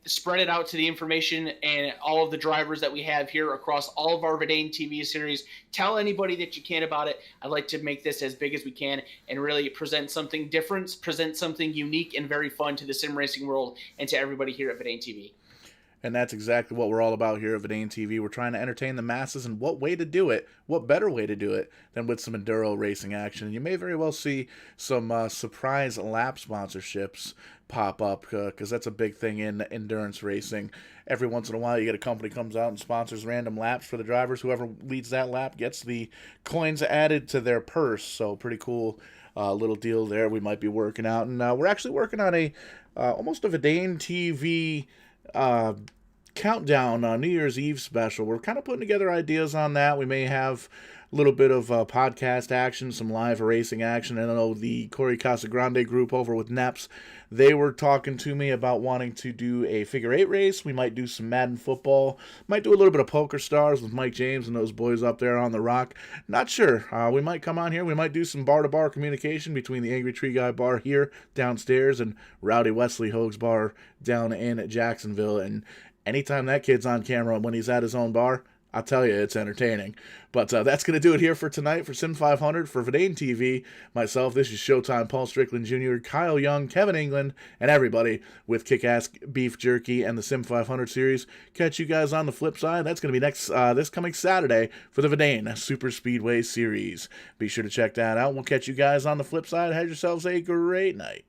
Speaker 3: spread it out to the information and all of the drivers that we have here across all of our Verdane TV series. Tell anybody that you can about it. I'd like to make this as big as we can and really present something different, present something unique and very fun to the sim racing world and to everybody here at Verdane TV.
Speaker 4: And that's exactly what we're all about here at Verdane TV. We're trying to entertain the masses, and what way to do it, what better way to do it than with some enduro racing action. And you may very well see some surprise lap sponsorships pop up, because that's a big thing in endurance racing. Every once in a while you get a company comes out and sponsors random laps for the drivers. Whoever leads that lap gets the coins added to their purse. So pretty cool little deal there we might be working out. And we're actually working on a almost a Verdane TV countdown New Year's Eve special. We're kind of putting together ideas on that. We may have a little bit of podcast action, some live racing action. I know the Corey Casagrande group over with NEPS, they were talking to me about wanting to do a figure 8 race. We might do some Madden football, might do a little bit of Poker Stars with Mike James and those boys up there on the rock. Not sure. We might come on here. We might do some bar-to-bar communication between the Angry Tree Guy bar here downstairs and Rowdy Wesley Hoag's bar down in Jacksonville. And anytime that kid's on camera when he's at his own bar, I'll tell you, it's entertaining. But that's going to do it here for tonight for SIM500 for Verdane TV. Myself, this is Showtime, Paul Strickland Jr., Kyle Young, Kevin England, and everybody with Kick-Ass Beef Jerky and the SIM500 series. Catch you guys on the flip side. That's going to be next this coming Saturday for the Verdane Super Speedway Series. Be sure to check that out. We'll catch you guys on the flip side. Have yourselves a great night.